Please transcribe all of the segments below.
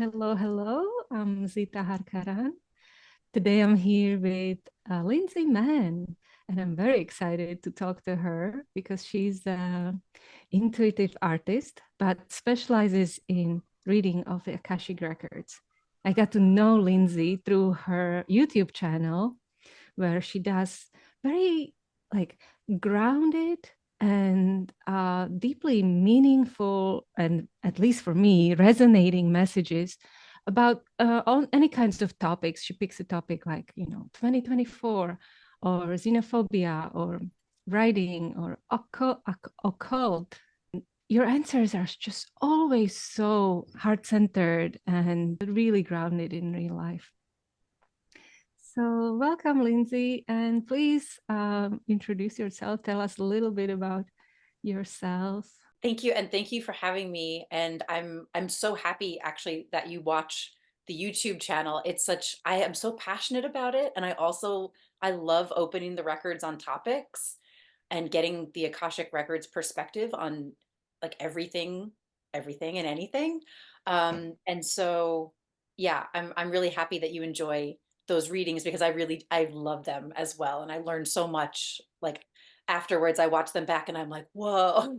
Hello, hello. I'm Zita Harkaran. Today I'm here with Lindsay Mann, and I'm very excited to talk to her because she's an intuitive artist, but specializes in reading of the Akashic Records. I got to know Lindsay through her YouTube channel, where she does very like grounded and deeply meaningful, and at least for me, resonating messages about on any kinds of topics. She picks a topic like 2024 or xenophobia or writing or occult. Your answers are just always so heart-centered and really grounded in real life. So, welcome, Lindsay, and please introduce yourself. Tell us a little bit about yourself. Thank you, and thank you for having me. And I'm so happy actually that you watch the YouTube channel. I am so passionate about it, and I love opening the records on topics and getting the Akashic Records perspective on like everything and anything. And so yeah, I'm really happy that you enjoy those readings because I love them as well, and I learned so much. Like afterwards, I watch them back and I'm like, whoa,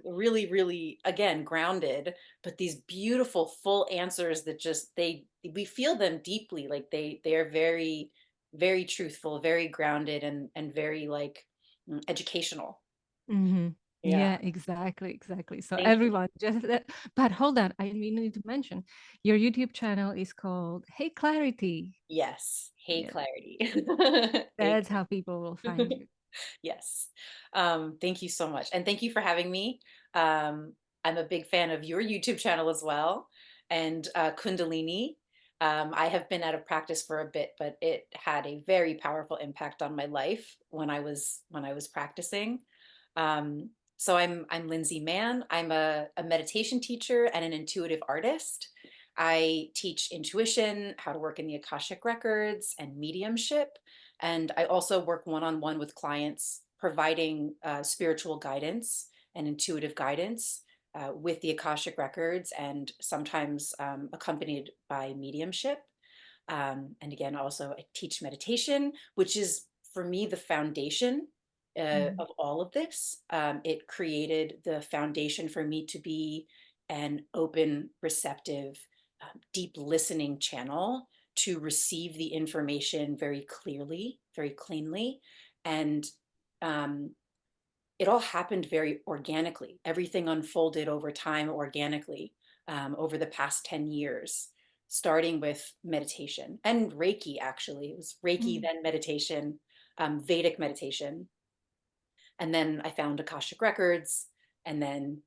really, really, again, grounded, but these beautiful full answers that just we feel them deeply. Like they are very, very truthful, very grounded, and very like educational. Mm-hmm. Yeah. Yeah, exactly. So Thank you. everyone just but hold on, we need to mention your YouTube channel is called Hey Clarity. Yes. Hey, Yeah, clarity. Hey, that's how people will find clarity. you. Yes. Thank you so much. And thank you for having me. Um, I'm a big fan of your YouTube channel as well, and Kundalini. I have been out of practice for a bit, but it had a very powerful impact on my life when I was practicing. Um, so I'm Lindsay Mann. I'm a meditation teacher and an intuitive artist. I teach intuition, how to work in the Akashic Records, and mediumship. And I also work one-on-one with clients, providing spiritual guidance and intuitive guidance with the Akashic Records, and sometimes accompanied by mediumship. And again, also I teach meditation, which is for me the foundation Mhm. of all of this. It created the foundation for me to be an open, receptive, deep listening channel to receive the information very clearly, very cleanly. And um, it all happened very organically. Everything unfolded over time organically over the past 10 years, starting with meditation and Reiki, actually. It was Reiki, Mm. then meditation, Vedic meditation. And then I found Akashic Records, and then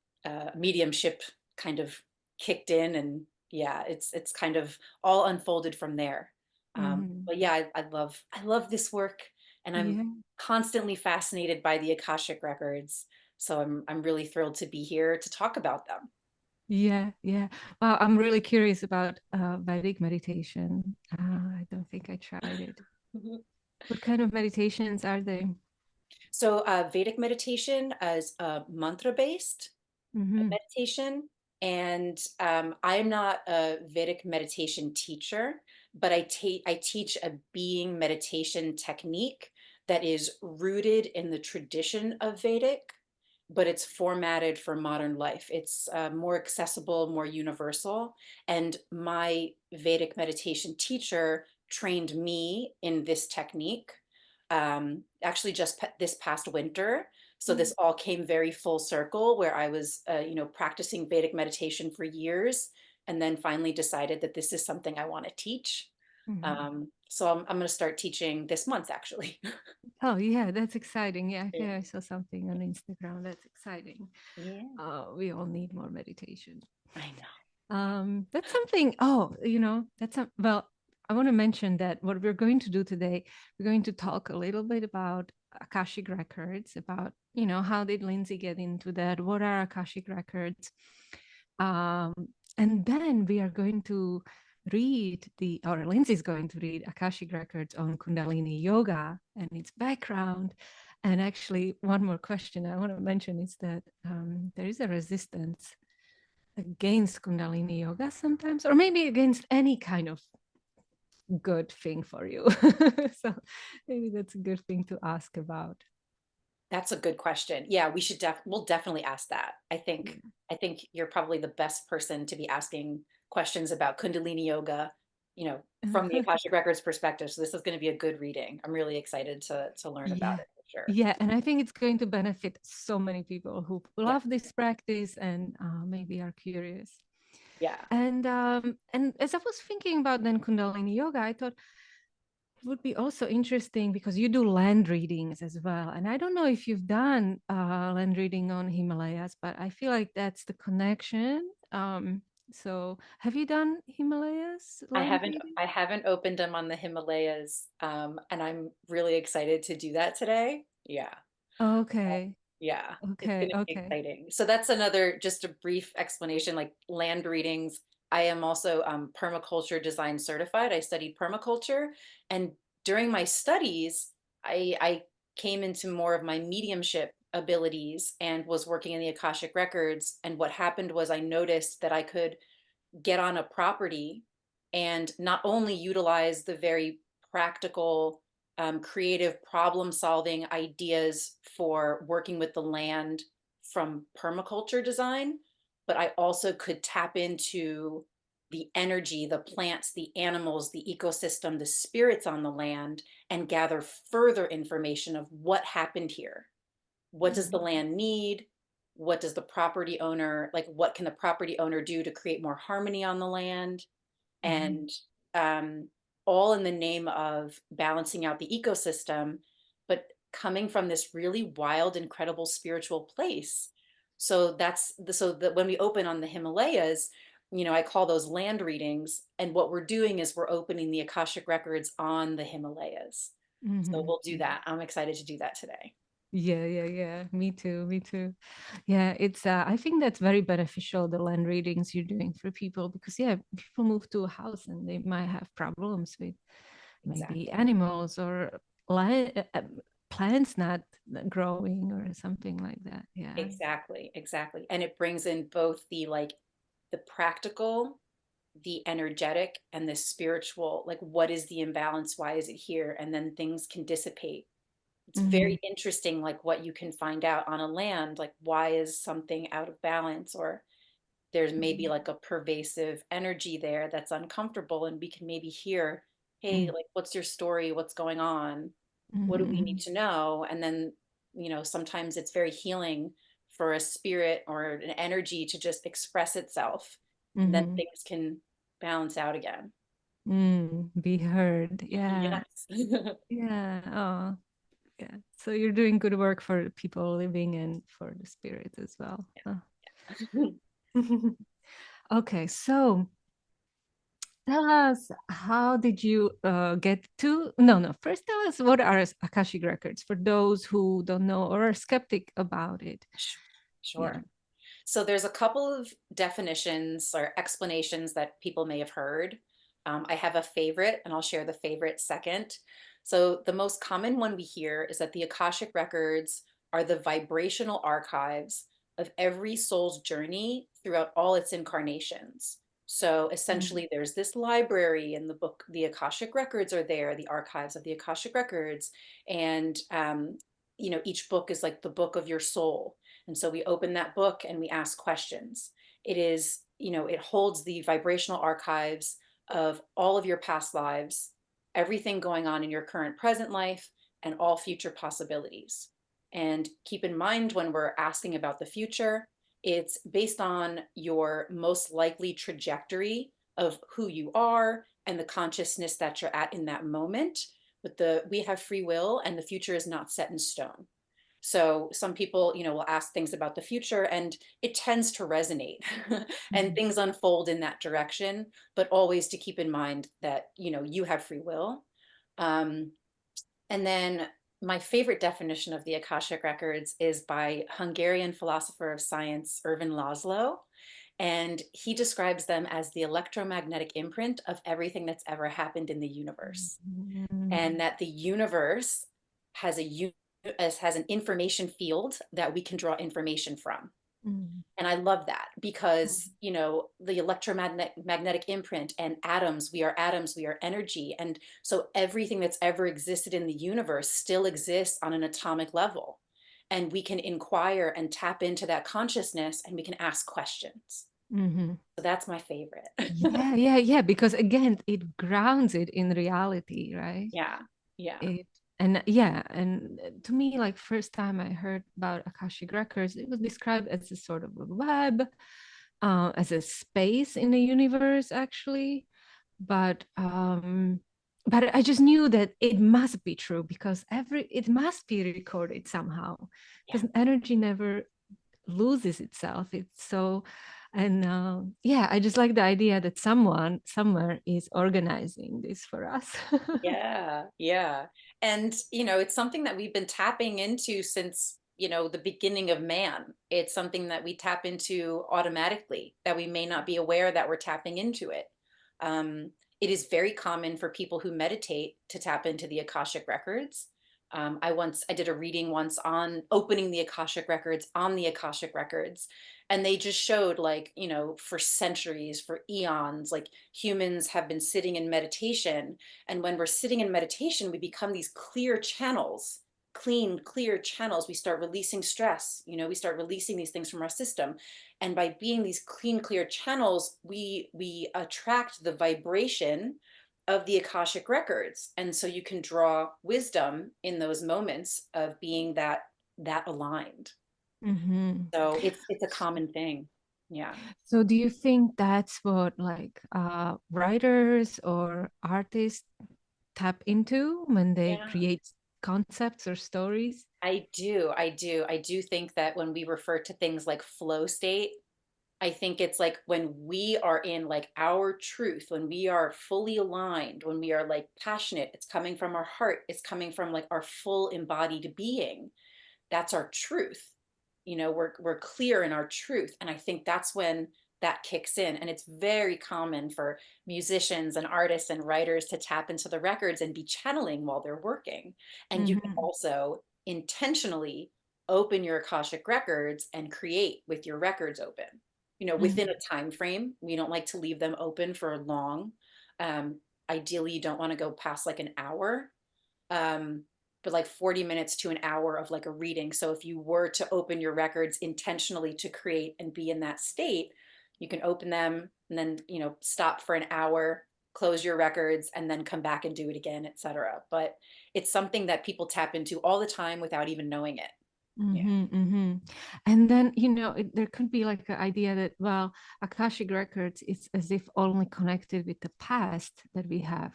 mediumship kind of kicked in. And yeah, it's kind of all unfolded from there. Mhm. But yeah, I love this work, and I'm Yeah. constantly fascinated by the Akashic Records. So I'm really thrilled to be here to talk about them. Yeah. Wow, I'm really curious about Vedic meditation. I don't think I tried it. What kind of meditations are they? So Vedic meditation is mantra based Mm-hmm. meditation. And I am not a Vedic meditation teacher, but I teach a being meditation technique that is rooted in the tradition of Vedic, but it's formatted for modern life. It's more accessible, more universal. And my Vedic meditation teacher trained me in this technique actually just this past winter. So this all came very full circle, where I was, practicing Vedic meditation for years, and then finally decided that this is something I want to teach. Mm-hmm. So I'm going to start teaching this month, actually. Oh, yeah, that's exciting. Yeah, Yeah. yeah, I saw something on Instagram. That's exciting. Yeah, We all need more meditation. I know. That's something. Oh, well, I want to mention that what we're going to do today, we're going to talk a little bit about Akashic Records, about, how did Lindsay get into that? What are Akashic Records? Um, and then we are going to or Lindsay's going to read Akashic Records on Kundalini Yoga and its background. And actually, one more question I want to mention is that there is a resistance against Kundalini Yoga sometimes, or maybe against any kind of good thing for you. So maybe that's a good thing to ask about. That's a good question. Yeah, we'll definitely ask that. Yeah. I think you're probably the best person to be asking questions about Kundalini Yoga, you know, from the Akashic Records perspective. So this is going to be a good reading. I'm really excited to learn about Yeah. it for sure. Yeah, and I think it's going to benefit so many people who Yeah. love this practice and maybe are curious. Yeah. And as I was thinking about then Kundalini Yoga, I thought it would be also interesting because you do land readings as well. And I don't know if you've done land reading on Himalayas, but I feel like that's the connection. So have you done Himalayas land reading? I haven't opened them on the Himalayas, and I'm really excited to do that today. Yeah. Okay. Yeah, it's Okay. going to be Okay. exciting. So that's another, just a brief explanation, like land readings. I am also permaculture design certified. I studied permaculture, and during my studies, I came into more of my mediumship abilities and was working in the Akashic Records. And what happened was I noticed that I could get on a property and not only utilize the very practical, creative problem solving ideas for working with the land from permaculture design, but I also could tap into the energy, the plants, the animals, the ecosystem, the spirits on the land, and gather further information of what happened here. What does the Mhm. land need? What does the property owner, like, what can the property owner do to create more harmony on the land? Mhm. And um, all in the name of balancing out the ecosystem, but coming from this really wild, incredible spiritual place. So so that when we open on the Himalayas, I call those land readings. And what we're doing is we're opening the Akashic Records on the Himalayas. So Mhm. we'll do that. I'm excited to do that today. Yeah, yeah, yeah. Me too. Me too. Yeah, it's I think that's very beneficial, the land readings you're doing for people, because yeah, people move to a house and they might have problems with maybe Exactly. animals or land, plants not growing or something like that. Yeah. Exactly, exactly. And it brings in both the practical, the energetic, and the spiritual. Like, what is the imbalance? Why is it here? And then things can dissipate. It's Mm-hmm. very interesting, like what you can find out on a land, like why is something out of balance, or there's maybe like a pervasive energy there that's uncomfortable, and we can maybe hear, hey, like, what's your story? What's going on? What do we need Mm-hmm. to know? And then, sometimes it's very healing for a spirit or an energy to just express itself, and then Mm-hmm. things can balance out again. Be heard. Yeah. Yes. Yeah. Oh, yeah. So you're doing good work for the people living and for the spirit as well. Huh. Okay, so tell us, how did you get to? No, no. First, tell us what are Akashic records for those who don't know or are skeptic about it. Yeah. Sure. So there's a couple of definitions or explanations that people may have heard. I have a favorite, and I'll share the favorite second. So the most common one we hear is that the Akashic Records are the vibrational archives of every soul's journey throughout all its incarnations. So Mm, essentially, there's this library in the book, the Akashic Records are there, the archives of the Akashic Records. And, each book is like the book of your soul. And so we open that book and we ask questions. It is, it holds the vibrational archives of all of your past lives, everything going on in your current present life, and all future possibilities. And keep in mind, when we're asking about the future, it's based on your most likely trajectory of who you are and the consciousness that you're at in that moment. But we have free will, and the future is not set in stone. So some people, will ask things about the future, and it tends to resonate and mm, things unfold in that direction, but always to keep in mind that, you have free will. Um, and then my favorite definition of the Akashic Records is by Hungarian philosopher of science, Irvin Laszlo. And he describes them as the electromagnetic imprint of everything that's ever happened in the universe, mm, and that the universe has has an information field that we can draw information from. Mm. And I love that because, you know, the electromagnetic imprint and atoms, we are energy. And so everything that's ever existed in the universe still exists on an atomic level. And we can inquire and tap into that consciousness and we can ask questions. Mm-hmm. So that's my favorite. Yeah, yeah, yeah. Because again, it grounds it in reality, right? Yeah. Yeah. It and yeah, and to me, like first time I heard about Akashic Records, it was described as a sort of a web, as a space in the universe, actually. But I just knew that it must be true because it must be recorded somehow Yeah. because energy never loses itself. It's so, and yeah, I just like the idea that someone somewhere is organizing this for us. Yeah, yeah. And, you know, it's something that we've been tapping into since, you know, the beginning of man. It's something that we tap into automatically, that we may not be aware that we're tapping into it. It is very common for people who meditate to tap into the Akashic records. I did a reading once on opening the Akashic records on the Akashic records, and they just showed, like, you know, for centuries, for eons, like humans have been sitting in meditation, and when we're sitting in meditation, we become these clear channels, clean, clear channels. We start releasing stress, you know, we start releasing these things from our system. And by being these clean, clear channels, we attract the vibration of the Akashic records. And so you can draw wisdom in those moments of being that aligned. Mhm. So it's a common thing. Yeah. So do you think that's what like writers or artists tap into when they Yeah. create concepts or stories? I do. I do. I do think that when we refer to things like flow state, I think it's like when we are in like our truth, when we are fully aligned, when we are like passionate, it's coming from our heart, it's coming from like our full embodied being. That's our truth. You know, we're clear in our truth. And I think that's when that kicks in. And it's very common for musicians and artists and writers to tap into the records and be channeling while they're working. And you can Mhm. also intentionally open your Akashic records and create with your records open, you know, within Mhm. a time frame. We don't like to leave them open for long. Um, Ideally, you don't want to go past like an hour, um, but like 40 minutes to an hour of like a reading. So if you were to open your records intentionally to create and be in that state, you can open them and then, you know, stop for an hour, close your records, and then come back and do it again, etc. But it's something that people tap into all the time without even knowing it. Yeah. And then, there could be like an idea that, well, Akashic Records is as if only connected with the past that we have.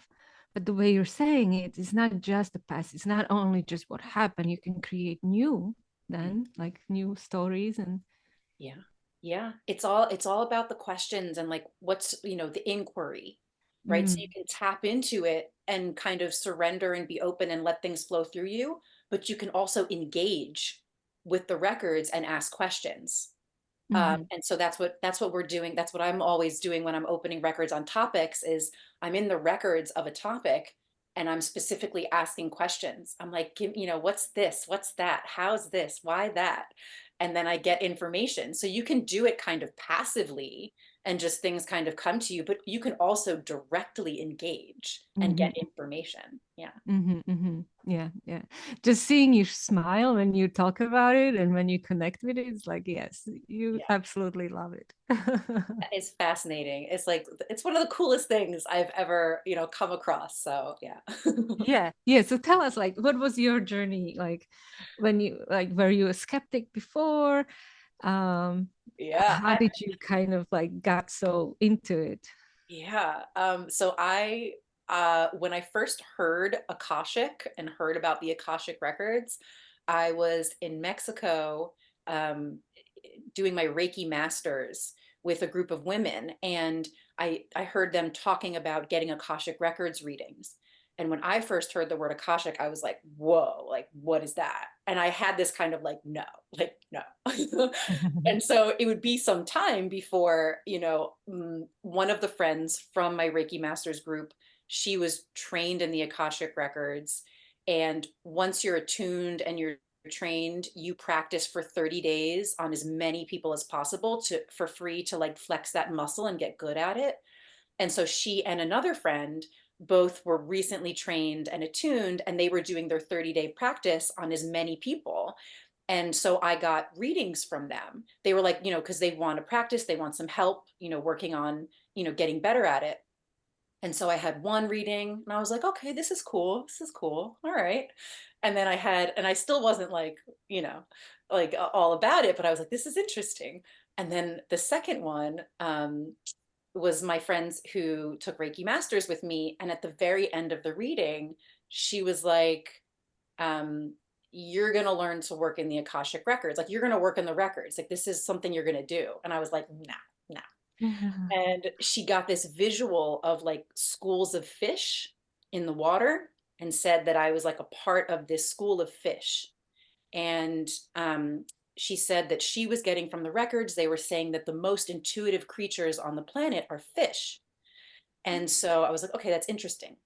But the way you're saying it is not just the past. It's not only just what happened. You can create new, then, like new stories and. Yeah. Yeah. It's all about the questions and like what's, you know, the inquiry, right? So you Mm, can tap into it and kind of surrender and be open and let things flow through you, but you can also engage with the records and ask questions. mhm, And so that's what we're doing. That's what I'm always doing when I'm opening records on topics is I'm in the records of a topic and I'm specifically asking questions. I'm like, give, you know, what's this? What's that? How's this? Why that? And then I get information. So you can do it kind of passively and just things kind of come to you, but you can also directly engage and get mhm, information. Yeah. Yeah, yeah. Just seeing you smile when you talk about it and when you connect with it, it's like, yes, you Yeah. absolutely love it. It's fascinating. It's like it's one of the coolest things I've ever, you know, come across. So yeah. Yeah, yeah. So tell us, like, what was your journey like when you like were you a skeptic before? Um, Yeah. how did you kind of like got so into it? Yeah. So I when I first heard Akashic and heard about the Akashic records, I was in Mexico, um, doing my Reiki masters with a group of women, and I heard them talking about getting Akashic records readings. And when I first heard the word Akashic, I was like, whoa, like what is that? And I had this kind of like no. And so it would be some time before, you know, one of the friends from my Reiki Masters group, she was trained in the Akashic records. And once you're attuned and you're trained, you practice for 30 days on as many people as possible to for free to like flex that muscle and get good at it. And so she and another friend both were recently trained and attuned, and they were doing their 30-day practice on as many people. And so I got readings from them. They were like, because they want to practice, they want some help, working on, getting better at it. And so I had one reading and I was like, okay, this is cool. This is cool. All right. And then and I still wasn't like, all about it, but I was like, this is interesting. And then the second one, was my friends who took Reiki Masters with me. And at the very end of the reading, she was like, you're going to learn to work in the Akashic Records. Like, you're going to work in the records. Like, this is something you're going to do. And I was like, nah, nah. And she got this visual of like schools of fish in the water and said that I was like a part of this school of fish. And she said that she was getting from the records, they were saying that the most intuitive creatures on the planet are fish. And so I was like, okay, that's interesting.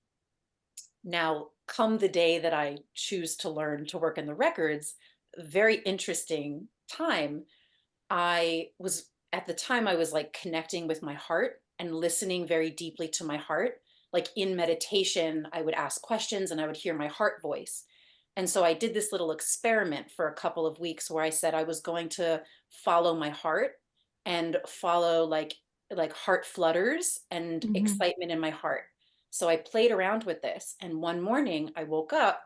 Now, come the day that I choose to learn to work in the records, very interesting time. At the time, I was like connecting with my heart and listening very deeply to my heart. Like in meditation, I would ask questions and I would hear my heart voice. And so I did this little experiment for a couple of weeks where I said I was going to follow my heart and follow like heart flutters and excitement in my heart. So I played around with this. And one morning I woke up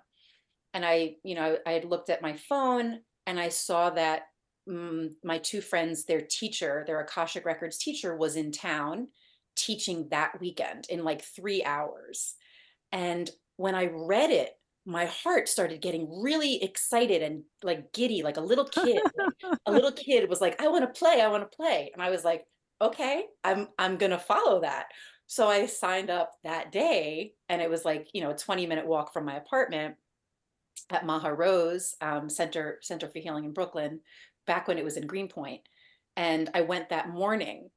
and I had looked at my phone and I saw that my two friends, their teacher, their Akashic Records teacher, was in town teaching that weekend in like 3 hours. And when I read it, my heart started getting really excited and like giddy, like a little kid. Like a little kid was like, I want to play, I want to play. And I was like, okay, I'm gonna follow that. So I signed up that day, and it was like, a 20-minute walk from my apartment at Maha Rose Center for Healing in Brooklyn, back when it was in Greenpoint. And I went that morning.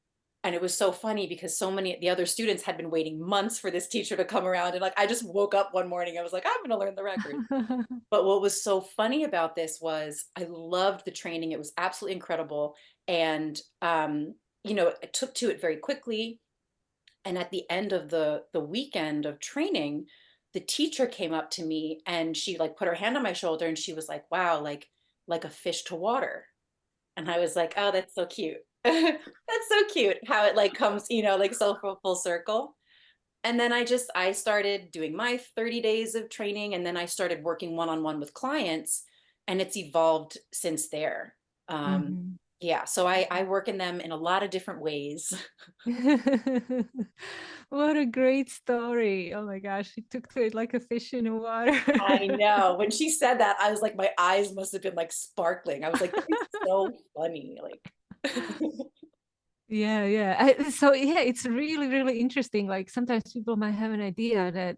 And it was so funny because so many the other students had been waiting months for this teacher to come around. And like I just woke up one morning, I was like, I'm gonna learn the record. But what was so funny about this was I loved the training. It was absolutely incredible. And I took to it very quickly. And at the end of the weekend of training, the teacher came up to me and she like put her hand on my shoulder and she was like, wow, like a fish to water. And I was like, oh, that's so cute. That's so cute how it like comes, like so full circle. And then I started doing my 30 days of training, and then I started working one-on-one with clients, and it's evolved since there. Um, Mm-hmm. yeah, so I work in them in a lot of different ways. What a great story. Oh my gosh, she took to it like a fish in the water. I know. When she said that, I was like, my eyes must have been like sparkling. I was like, it's so funny. Like, Yeah, yeah. So yeah, it's really, really interesting. Like sometimes people might have an idea that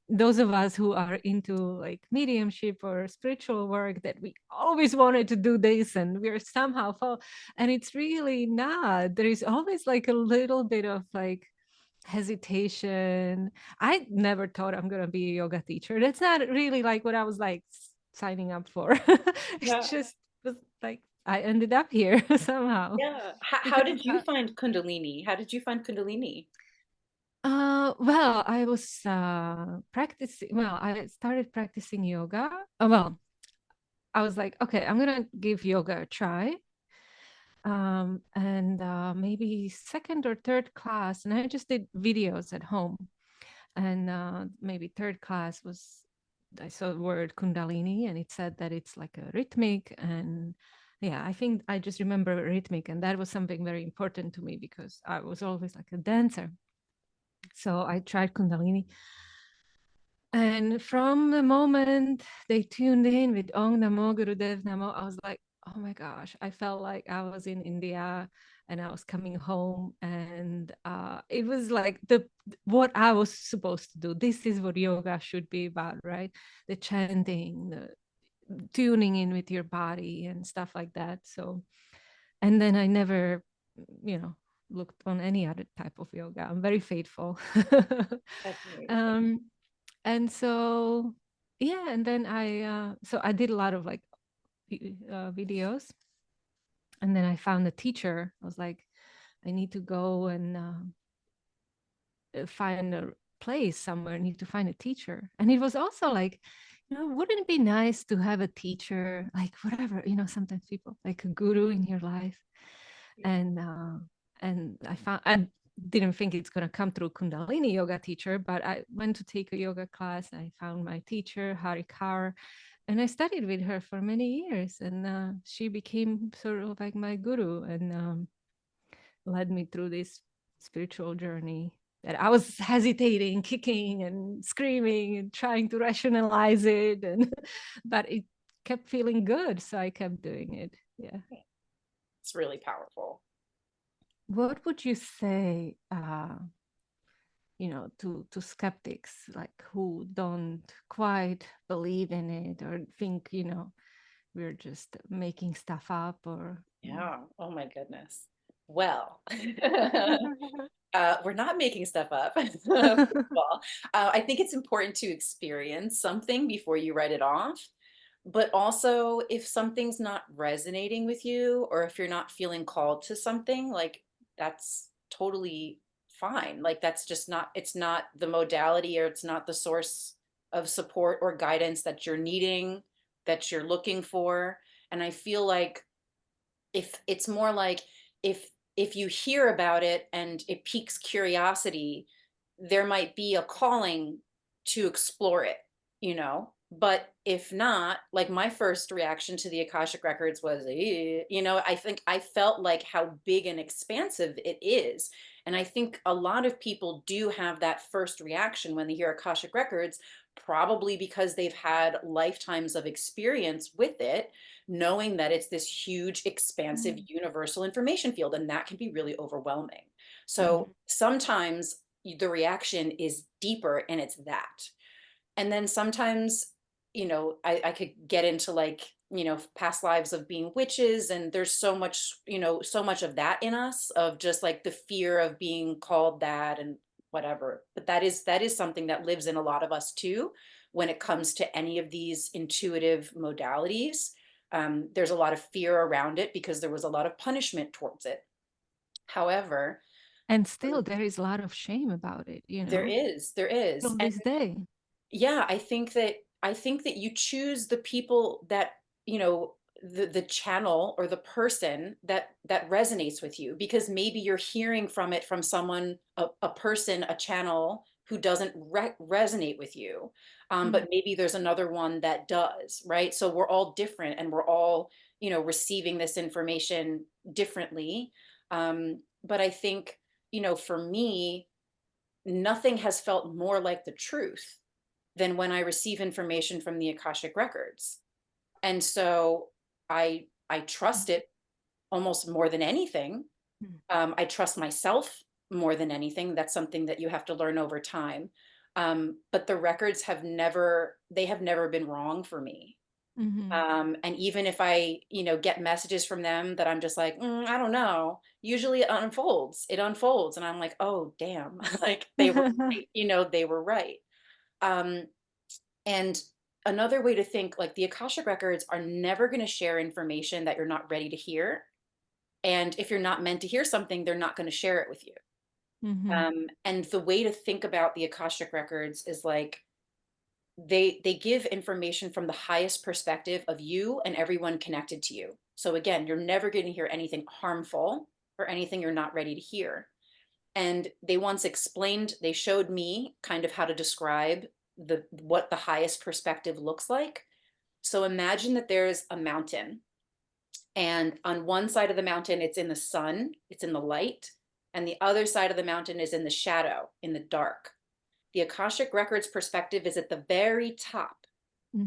those of us who are into like mediumship or spiritual work, that we always wanted to do this and we're somehow fall, and it's really not. There is always like a little bit of like hesitation. I never thought I'm gonna be a yoga teacher. That's not really like what I was like signing up for. It yeah. just was like I ended up here somehow Yeah. How because did you find Kundalini? How did you find Kundalini? well, I was practicing. Well, I started practicing yoga. Well, I was like, okay, I'm gonna give yoga a try. And maybe second or third class, and I just did videos at home. And maybe third class was I saw the word Kundalini, and it said that it's like a rhythmic, and yeah, I think I just remember rhythmic, and that was something very important to me because I was always like a dancer. So I tried Kundalini. And from the moment they tuned in with Om Namo Gurudev Namo, I was like, oh my gosh, I felt like I was in India and I was coming home. And it was like what I was supposed to do. This is what yoga should be about, right? The chanting, the tuning in with your body and stuff like that. So, and then I never, you know, looked on any other type of yoga. I'm very faithful. That's amazing. um, and so, yeah, and then I did a lot of like videos. And then I found a teacher. I was like, I need to go and find a place somewhere. I need to find a teacher. And it was also like, wouldn't it be nice to have a teacher, like whatever, sometimes people like a guru in your life. And I didn't think it's going to come through Kundalini yoga teacher, but I went to take a yoga class. I found my teacher, Hari Kaur, and I studied with her for many years. And she became sort of like my guru and led me through this spiritual journey that I was hesitating, kicking and screaming and trying to rationalize it. And but it kept feeling good. So I kept doing it. Yeah. It's really powerful. What would you say, to skeptics like who don't quite believe in it or think, we're just making stuff up or Yeah. Oh my goodness. Well, we're not making stuff up. First of all, I think it's important to experience something before you write it off. But also, if something's not resonating with you, or if you're not feeling called to something, like that's totally fine. Like that's just not, it's not the modality or it's not the source of support or guidance that you're needing, that you're looking for. And I feel like if it's more like if you hear about it and it piques curiosity, there might be a calling to explore it, you know. But if not, like my first reaction to the Akashic Records was, I think I felt like how big and expansive it is. And I think a lot of people do have that first reaction when they hear Akashic Records, probably because they've had lifetimes of experience with it, knowing that it's this huge, expansive, Mm. universal information field, and that can be really overwhelming. So Mhm. sometimes the reaction is deeper and it's that. And then sometimes, I could get into like, past lives of being witches, and there's so much, so much of that in us, of just like the fear of being called that and whatever. But that is something that lives in a lot of us too when it comes to any of these intuitive modalities. There's a lot of fear around it because there was a lot of punishment towards it. However, And still there is a lot of shame about it, there is. till this day. Yeah, I think that you choose the people that, the channel or the person that resonates with you, because maybe you're hearing from it from someone, a person, a channel who doesn't resonate with you. Mm. But maybe there's another one that does, right? So we're all different and we're all, receiving this information differently. But I think, for me, nothing has felt more like the truth than when I receive information from the Akashic Records. And so I trust it almost more than anything. Mm. I trust myself more than anything. That's something that you have to learn over time. But the records they have never been wrong for me. Mhm. And even if I, get messages from them that I'm just like, I don't know, usually it unfolds. And I'm like, oh, damn, like they were, right, they were right. Um, And another way to think, like the Akashic Records are never going to share information that you're not ready to hear. And if you're not meant to hear something, they're not going to share it with you. Mhm. And the way to think about the Akashic Records is like they give information from the highest perspective of you and everyone connected to you. So again, you're never going to hear anything harmful or anything you're not ready to hear. And they showed me kind of how to describe the what the highest perspective looks like. So imagine that there's a mountain, and on one side of the mountain it's in the sun, it's in the light, and the other side of the mountain is in the shadow, in the dark. The Akashic Records perspective is at the very top.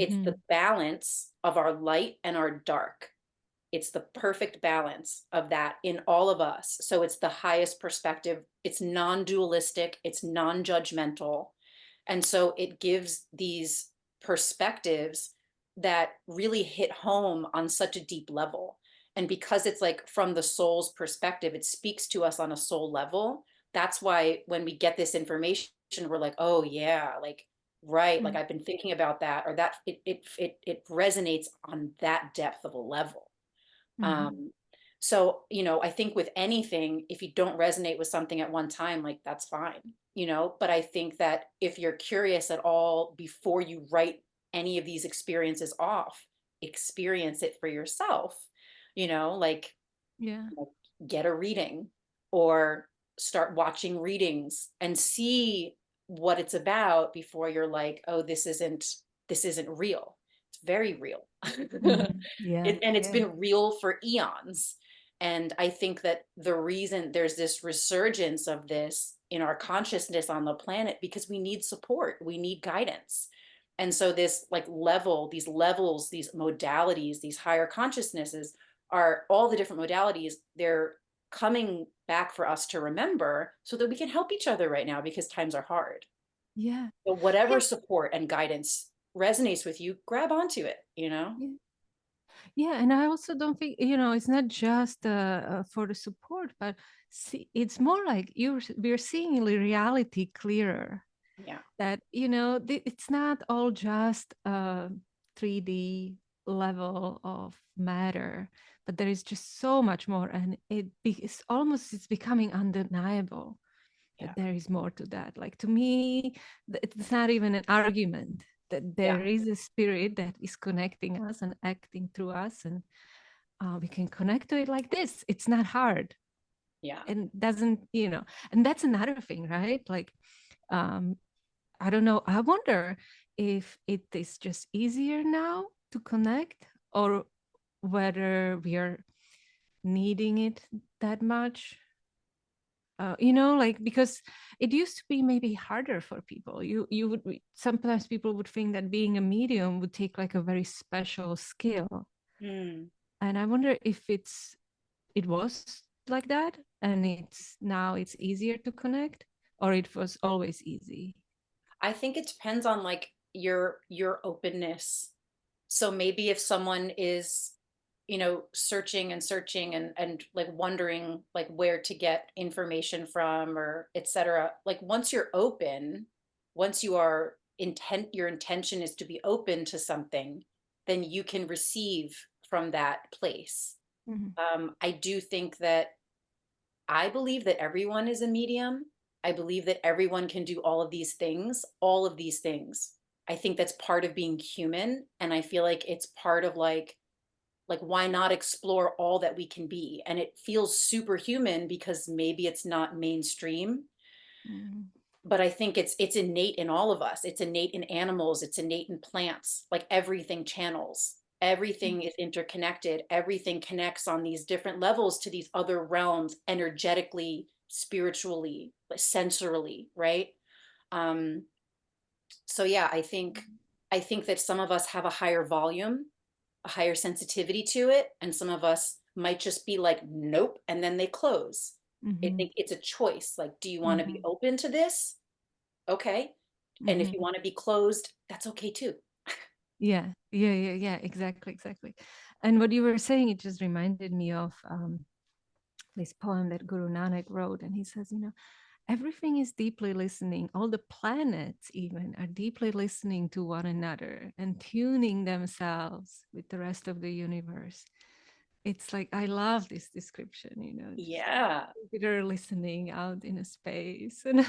It's the Mhm. balance of our light and our dark. It's the perfect balance of that in all of us. So it's the highest perspective. It's non dualistic, it's non judgmental. And so it gives these perspectives that really hit home on such a deep level. And because it's like from the soul's perspective, it speaks to us on a soul level. That's why when we get this information, we're like, oh, yeah, like right, like Mm. I've been thinking about that, or that it resonates on that depth of a level. Mhm. Um, so, I think with anything, if you don't resonate with something at one time, like that's fine, but I think that if you're curious at all before you write any of these experiences off, experience it for yourself, like, Yeah. get a reading or start watching readings and see what it's about before you're like, oh, this isn't real. It's very real. Mhm. Yeah. And it's Yeah. been real for eons. And I think that the reason there's this resurgence of this in our consciousness on the planet, because we need support, we need guidance. And so this like these levels, these modalities, these higher consciousnesses are all the different modalities. They're coming back for us to remember so that we can help each other right now because times are hard. Yeah. So whatever Yeah. support and guidance resonates with you, grab onto it. Yeah. Yeah, and I also don't think, it's not just for the support, but it's more like we're seeing the reality clearer. Yeah. That, it's not all just a 3D level of matter, but there is just so much more, and it's becoming undeniable Yeah. that there is more to that. Like, to me, it's not even an argument that Yeah. there is a spirit that is connecting us and acting through us, and we can connect to it like this. It's not hard, Yeah. and doesn't, and that's another thing, right? Like, um I don't know, I wonder if it is just easier now to connect, or whether we are needing it that much. Like, because it used to be maybe harder for people. You would sometimes people would think that being a medium would take like a very special skill, Mm. and I wonder if it was like that, and it's easier to connect, or it was always easy. I think it depends on like your openness. So maybe if someone is, searching and searching and like wondering like where to get information from or etc. Like once you're open, once you are your intention is to be open to something, then you can receive from that place. Mhm. I do think that I believe that everyone is a medium. I believe that everyone can do all of these things, all of these things. I think that's part of being human. And I feel like it's part of like why not explore all that we can be? And it feels superhuman because maybe it's not mainstream, Mhm. but I think it's innate in all of us. It's innate in animals, it's innate in plants. Like everything channels. Everything is interconnected. Everything connects on these different levels to these other realms energetically, spiritually, sensorily, right? Um so yeah, I think that some of us have a higher volume, a higher sensitivity to it, and some of us might just be like nope, and then they close. I Mhm. think it's a choice. Like, do you want to be Mhm. open to this? Okay. And if you Mhm. want to be closed, that's okay too. Yeah, yeah, yeah, yeah. Exactly, exactly. And what you were saying, it just reminded me of this poem that Guru Nanak wrote, and he says, everything is deeply listening. All the planets even are deeply listening to one another and tuning themselves with the rest of the universe. It's like, I love this description, just like Yeah. Jupiter listening out in a space. And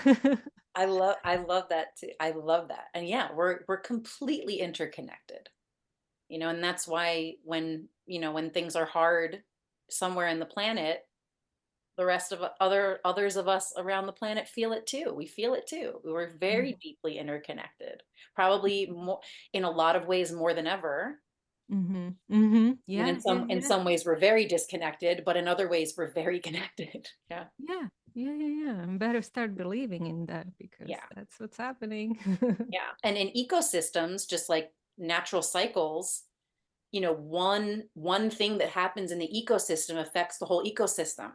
I love that too. I love that. And yeah, we're completely interconnected. And that's why when things are hard somewhere in the planet, the rest of others of us around the planet feel it too. We feel it too. We're very deeply interconnected. Probably more in a lot of ways more than ever. mm-hmm. Mm-hmm. And Yeah, in yeah, some in yeah. some ways we're very disconnected, but in other ways we're very connected. Yeah. Yeah, yeah, yeah, yeah. I better start believing in that, because Yeah. that's what's happening. Yeah. And in ecosystems, just like natural cycles, one thing that happens in the ecosystem affects the whole ecosystem.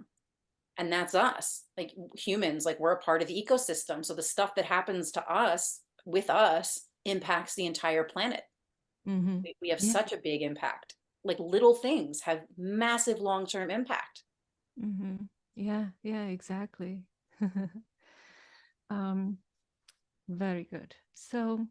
And that's us. Like humans, like we're a part of the ecosystem. So the stuff that happens to us with us impacts the entire planet. Mm-hmm. We have Yeah. such a big impact. Like little things have massive long-term impact. Mm-hmm. Yeah, yeah, exactly. um, Very good. So,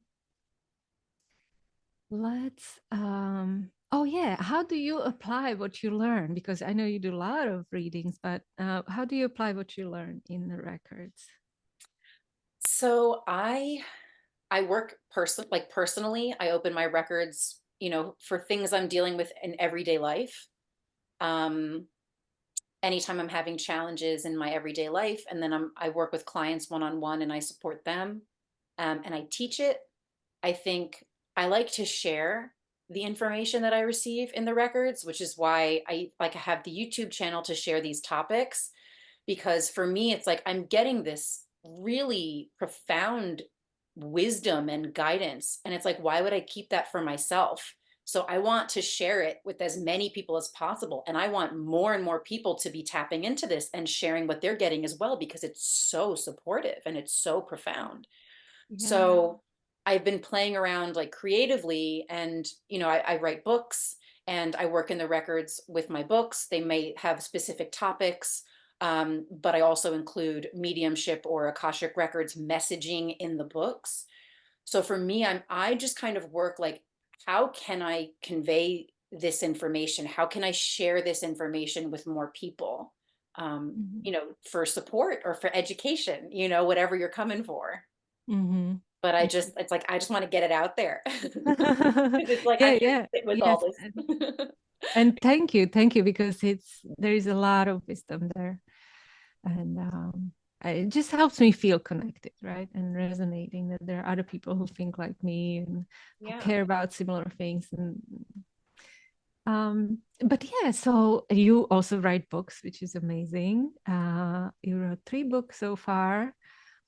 Let's oh yeah, how do you apply what you learn? Because I know you do a lot of readings, but how do you apply what you learn in the records? So I work personally, I open my records, for things I'm dealing with in everyday life. Um, Anytime I'm having challenges in my everyday life, and then I work with clients one on one and I support them, and I teach it. I think I like to share the information that I receive in the records, which is why I like have the YouTube channel to share these topics. Because for me, it's like I'm getting this really profound wisdom and guidance. And it's like, why would I keep that for myself? So I want to share it with as many people as possible. And I want more and more people to be tapping into this and sharing what they're getting as well, because it's so supportive and it's so profound. Yeah. So I've been playing around like creatively, and I write books and I work in the records with my books. They may have specific topics, but I also include mediumship or Akashic Records messaging in the books. So for me, I just kind of work like, how can I convey this information? How can I share this information with more people? Mhm. For support or for education, whatever you're coming for. Mhm. But it's like, I just want to get it out there. Because it's like, I Yeah, can't yeah. sit with all Yes. this. And thank you, because there is a lot of wisdom there. And it just helps me feel connected, right? And resonating that there are other people who think like me and who Yeah. care about similar things. And but yeah, so you also write books, which is amazing. You wrote 3 books so far.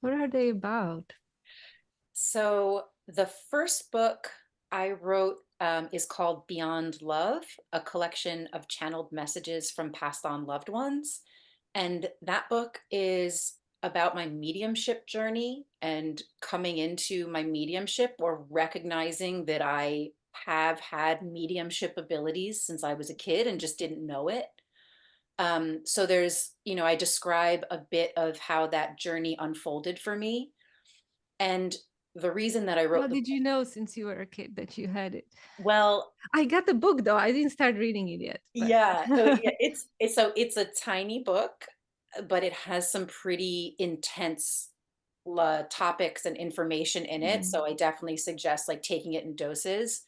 What are they about? So the first book I wrote is called Beyond Love, a collection of channeled messages from passed on loved ones. And that book is about my mediumship journey and coming into my mediumship, or recognizing that I have had mediumship abilities since I was a kid and just didn't know it. So I describe a bit of how that journey unfolded for me. And the reason that I How wrote the did you know since you were a kid that you had it? well, I got the book though. I didn't start reading it yet, but yeah, yeah, it's a tiny book, but it has some pretty intense topics and information in it. Mm, So I definitely suggest like taking it in doses.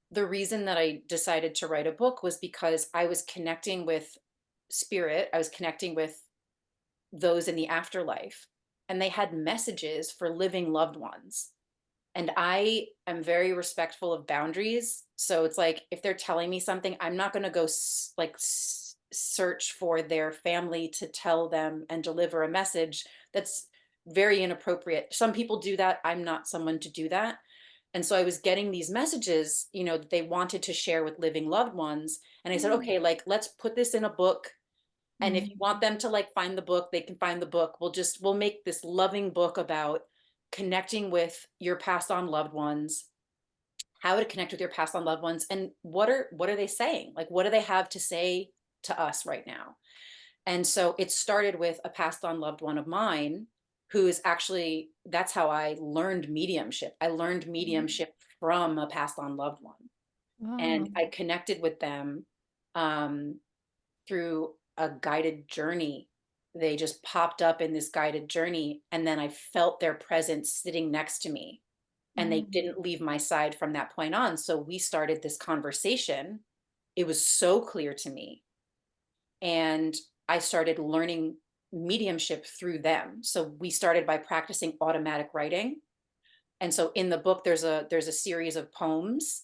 The reason that I decided to write a book was because I was connecting with spirit. I was connecting with those in the afterlife, and they had messages for living loved ones. And I am very respectful of boundaries. So it's like, if they're telling me something, I'm not going to go search for their family to tell them and deliver a message that's very inappropriate. Some people do that. I'm not someone to do that. And so I was getting these messages, that they wanted to share with living loved ones. And I said, mm, okay, like, let's put this in a book. And if mm, you want them to like find the book, they can find the book. We'll make this loving book about connecting with your passed on loved ones, how to connect with your passed on loved ones, and what are they saying? Like, what do they have to say to us right now? And so it started with a passed on loved one of mine, who is actually, that's how I learned mediumship. I learned mm. mediumship from a passed on loved one. And Oh, I connected with them um, through a guided journey. They just popped up in this guided journey. And then I felt their presence sitting next to me. And they mm, didn't leave my side from that point on. So we started this conversation. It was so clear to me. And I started learning mediumship through them. So we started by practicing automatic writing. And so in the book, there's a series of poems,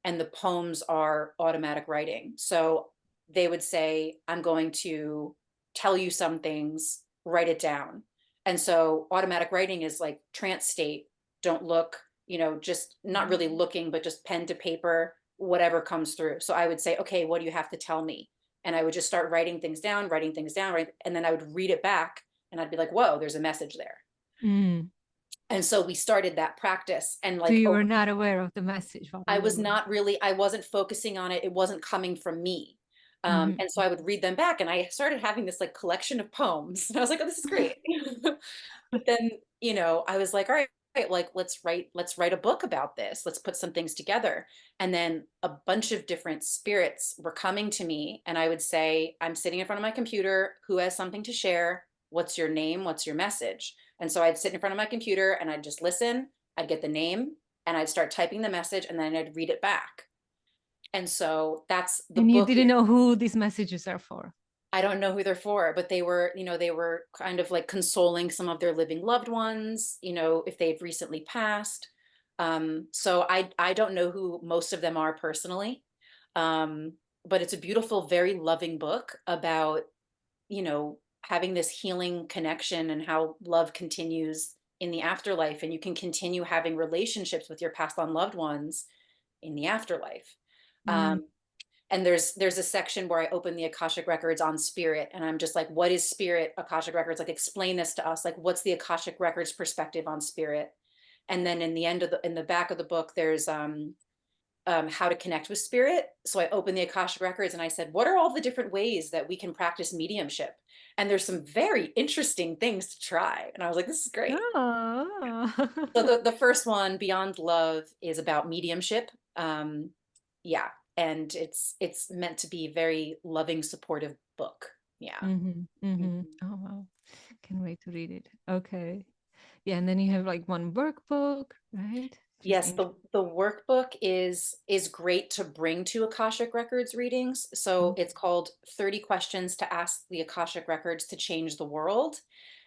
and the poems are automatic writing. So they would say, I'm going to tell you some things, write it down. And so automatic writing is like trance state, don't look, just not mm, really looking, but just pen to paper, whatever comes through. So I would say, okay, what do you have to tell me? And I would just start writing things down, right? And then I would read it back, and I'd be like, whoa, there's a message there. mm. And so we started that practice, and So like, you oh, were not aware of the message while I you was were. not really, I wasn't focusing on it. It wasn't coming from me. Mhm. And so I would read them back, and I started having this like collection of poems. And I was like, oh, this is great. But then, I was like, all right. right, like let's write a book about this. Let's put some things together. And then a bunch of different spirits were coming to me, and I would say, I'm sitting in front of my computer. Who has something to share? What's your name? What's your message? And so I'd sit in front of my computer and I'd just listen. I'd get the name and I'd start typing the message and then I'd read it back. And so that's the And you book. didn't know who these messages are for. I don't know who they're for, but they were, they were kind of like consoling some of their living loved ones, if they've recently passed. So I don't know who most of them are personally. But it's a beautiful, very loving book about, having this healing connection and how love continues in the afterlife, and you can continue having relationships with your passed on loved ones in the afterlife. Mm. And there's a section where I open the Akashic Records on spirit, and I'm just like, what is spirit? Akashic Records, like, explain this to us. Like, what's the Akashic Records perspective on spirit? And then in the back of the book, there's how to connect with spirit. So I opened the Akashic Records and I said, what are all the different ways that we can practice mediumship? And there's some very interesting things to try. And I was like, this is great. Oh. So the first one, Beyond Love, is about mediumship. Yeah, and it's meant to be a very loving, supportive book. Yeah. Mm-hmm, mm-hmm. Mhm. Oh, wow. Can't wait to read it. Okay. Yeah, and then you have like one workbook, right? Just Yes, intro. the workbook is great to bring to Akashic Records readings. So it's called 30 Questions to Ask the Akashic Records to Change the World.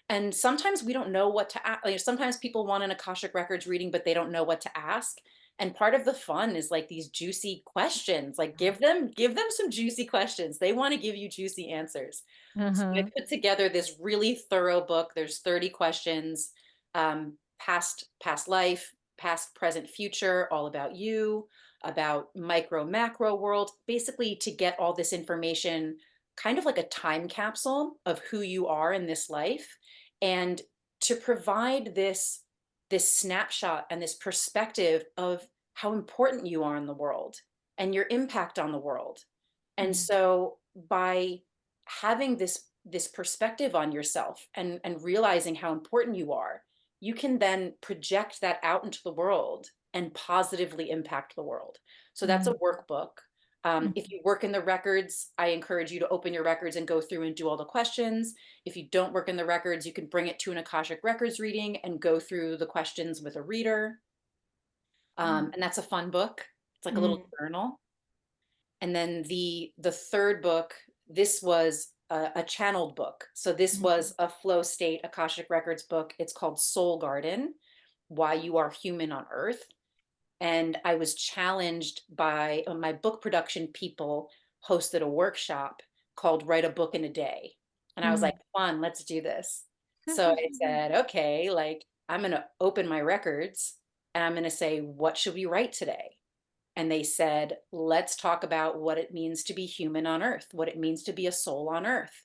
And sometimes we don't know what to ask. Like, sometimes people want an Akashic Records reading, but they don't know what to ask. And part of the fun is like these juicy questions. Like, give them some juicy questions. They want to give you juicy answers. So I Uh-huh. put together this really thorough book. There's 30 questions, past life, past, present, future, all about you, about micro, macro world, basically to get all this information, kind of like a time capsule of who you are in this life, and to provide this snapshot and this perspective of how important you are in the world and your impact on the world. And Mm. so by having this perspective on yourself and realizing how important you are, you can then project that out into the world and positively impact the world. So that's a Mm. workbook. If you work in the records, I encourage you to open your records and go through and do all the questions. If you don't work in the records, you can bring it to an Akashic Records reading and go through the questions with a reader. Mm. And that's a fun book. It's like a little Mm. journal. And then the third book, this was a channeled book. So this Mm. was a flow state Akashic Records book. It's called Soul Garden: Why You Are Human on Earth. And I was challenged by my book production people hosted a workshop called Write a Book in a Day. And I was like, Mm. fun, let's do this. So I said, okay, like, I'm going to open my records and I'm going to say, what should we write today? And they said, let's talk about what it means to be human on earth, what it means to be a soul on earth.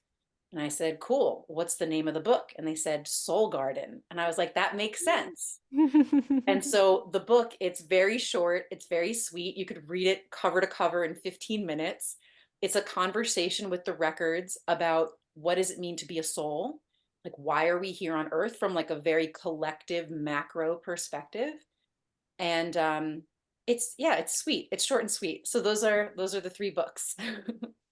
And I said, cool, what's the name of the book? And they said, Soul Garden. And I was like, that makes sense. And so the book, it's very short, it's very sweet. You could read it cover to cover in 15 minutes. It's a conversation with the records about what does it mean to be a soul? Like, why are we here on earth from like a very collective macro perspective? And it's, yeah, it's sweet. It's short and sweet. So those are the three books.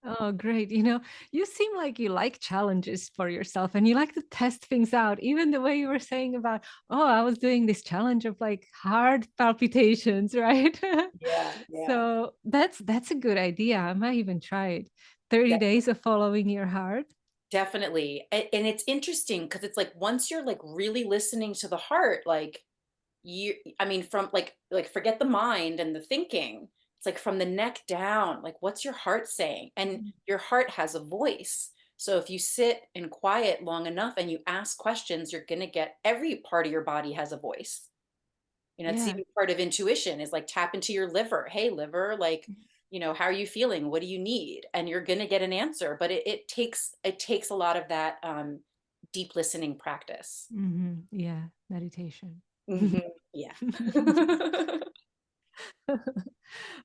Oh, great. You seem like you like challenges for yourself and you like to test things out. Even the way you were saying about, oh, I was doing this challenge of like heart palpitations, right? Yeah, yeah. So that's a good idea. I might even try it. 30 days of following your heart. Definitely. And it's interesting because it's like once you're like really listening to the heart, like you, I mean, from like forget the mind and the thinking. It's like from the neck down, like what's your heart saying? And your heart has a voice. So if you sit in quiet long enough and you ask questions, you're going to get every part of your body has a voice. It's Yeah. even part of intuition is like tap into your liver. Hey, liver, like, how are you feeling? What do you need? And you're going to get an answer. But it takes a lot of that deep listening practice. Yeah, meditation. Yeah.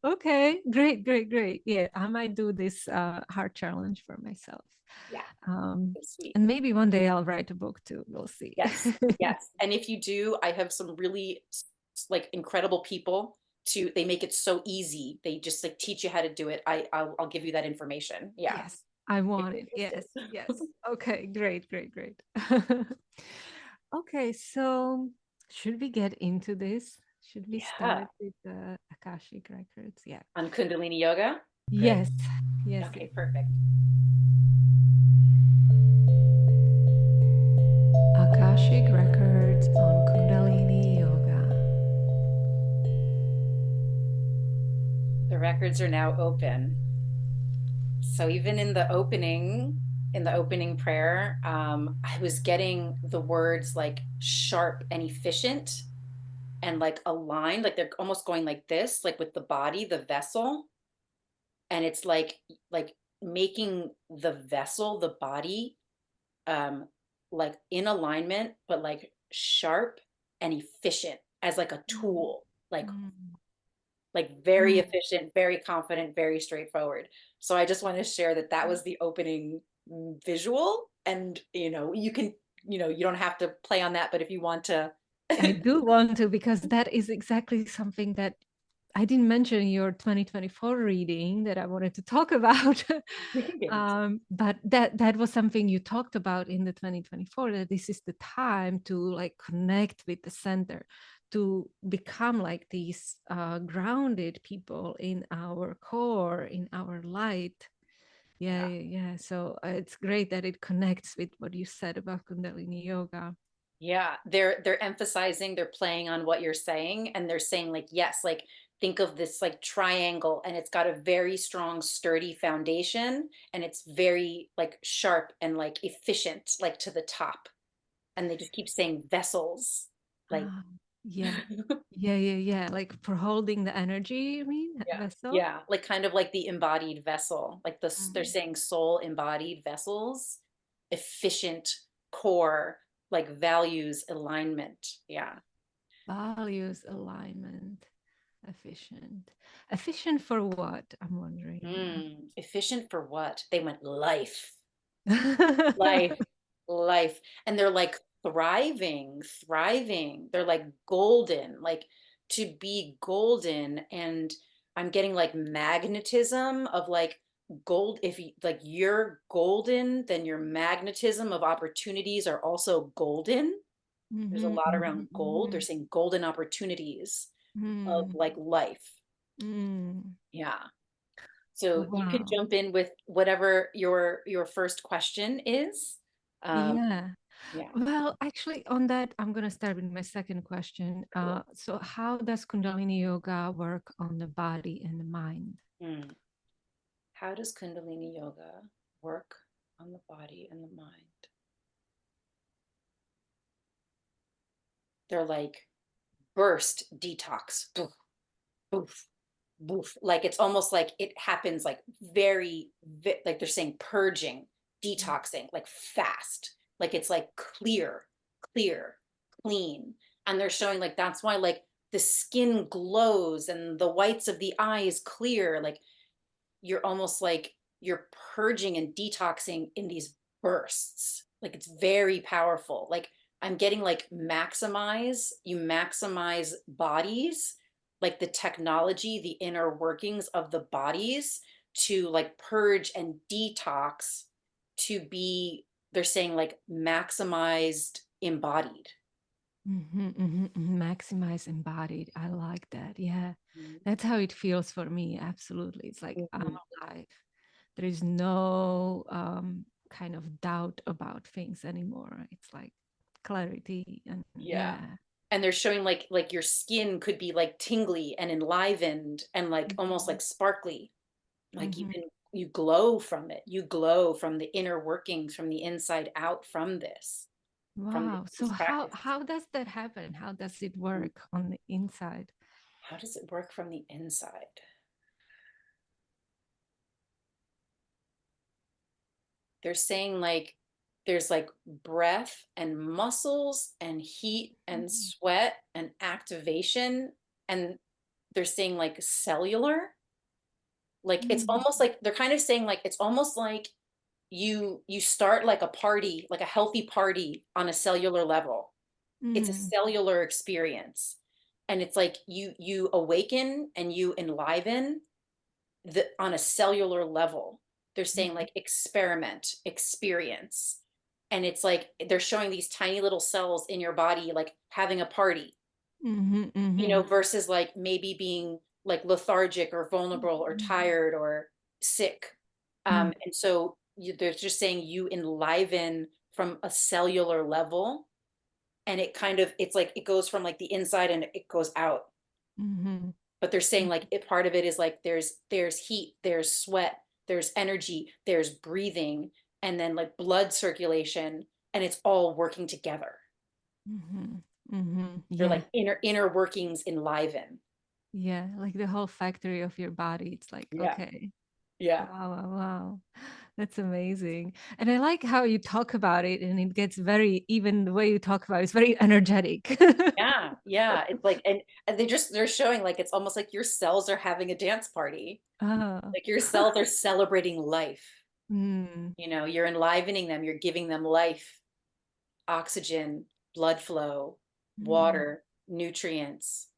Okay, great, great, great. Yeah, I might do this heart challenge for myself. Yeah. Um, So sweet. and maybe one day I'll write a book too. We'll see. Yes. Yes. And if you do, I have some really like incredible people to, they make it so easy. They just like teach you how to do it. I'll give you that information. Yeah. Yes, I If want you're it. Yes, yes. interested. Okay, great, great, great. Okay, so should we get into this? Should we Yeah. start with the Akashic Records? Yeah. On Kundalini Yoga. Good. Yes, yes, yes. Okay, perfect. Akashic Records on Kundalini Yoga. The records are now open. So even in the opening prayer, I was getting the words like sharp and efficient and like aligned, like they're almost going like this, like with the body, the vessel. And it's like making the vessel, the body, um, like in alignment, but like sharp and efficient as like a Mm, tool, mm, like very mm. efficient, very confident, very straightforward. So I just want to share that that was the opening visual. And, you can, you don't have to play on that, but if you want to. I do want to, because that is exactly something that I didn't mention in your 2024 reading that I wanted to talk about. We can get into. But that was something you talked about in the 2024, that this is the time to like connect with the center, to become like these grounded people in our core, in our light. Yeah, Yeah. yeah, yeah. So it's great that it connects with what you said about Kundalini Yoga. Yeah, they're emphasizing, they're playing on what you're saying, and they're saying like, yes, like think of this like triangle, and it's got a very strong, sturdy foundation, and it's very like sharp and like efficient, like to the top. And they just keep saying vessels, like. Ah, yeah, yeah, yeah, yeah. Like for holding the energy, you mean, Yeah. vessel? Yeah, like kind of like the embodied vessel, like they're Mm. saying soul embodied vessels, efficient core, like values alignment. Yeah. Values alignment, efficient. Efficient for what? I'm wondering. Efficient for what? They went life, life, life. And they're like thriving, thriving. They're like golden, like to be golden. And I'm getting like magnetism of like gold. If you like you're golden, then your magnetism of opportunities are also golden. There's a Mhm, lot mhm, around gold. They're mhm, saying golden opportunities of mhm, like life. mm. Yeah. So you can Wow. jump in with whatever your first question is. Um, Yeah. yeah. Well, actually, on that, I'm going to start with my second question. Cool. So, how does Kundalini Yoga work on the body and the mind? Hmm. How does Kundalini Yoga work on the body and the mind? They're like burst detox. Boof, boof, boof. Like it's almost like it happens like like they're saying purging, detoxing, like fast. Like it's like clear, clear, clean. And they're showing like that's why like the skin glows and the whites of the eyes clear. Like you're almost like you're purging and detoxing in these bursts. Like it's very powerful. Like I'm getting like you maximize bodies, like the technology, the inner workings of the bodies to like purge and detox to be, they're saying like maximized embodied. Maximize embodied. I like that. Yeah. Mhm. That's how it feels for me. Absolutely. It's like I'm Mhm. alive. There is no kind of doubt about things anymore. It's like clarity and Yeah. yeah. And they're showing like your skin could be like tingly and enlivened and like almost Mhm, like sparkly. Like mhm. you glow from it. You glow from the inner workings from the inside out from Wow. So these practices. how does that happen? How does it work on the inside? How does it work from the inside? They're saying like there's like breath and muscles and heat and Mhm, sweat and activation, and they're saying like cellular. Like it's mhm, almost like they're kind of saying like it's almost like you start like a party, like a healthy party on a cellular level. It's a Mm, cellular experience. And it's like you awaken and you enliven the on a cellular level. They're saying like experiment, experience. And it's like they're showing these tiny little cells in your body like having a party, mm-hmm, mm-hmm, versus like maybe being like lethargic or vulnerable or tired or sick. mm-hmm, And so they're just saying you enliven from a cellular level, and it kind of, it's like it goes from like the inside and it goes out. mm-hmm, But they're saying like it, part of it is like there's heat, there's sweat, there's energy, there's breathing, and then like blood circulation, and it's all working together. mm-hmm, mm-hmm. They're Yeah, like inner workings enliven. yeah, like the whole factory of your body. It's like, Yeah. okay, Yeah. wow, wow, wow. That's amazing. And I like how you talk about it, and it gets very, even the way you talk about it is very energetic. Yeah, yeah. It's like, and they're showing like it's almost like your cells are having a dance party. Ah, Like your cells are celebrating life. mm, You're enlivening them, you're giving them life, oxygen, blood flow, mm, water, nutrients.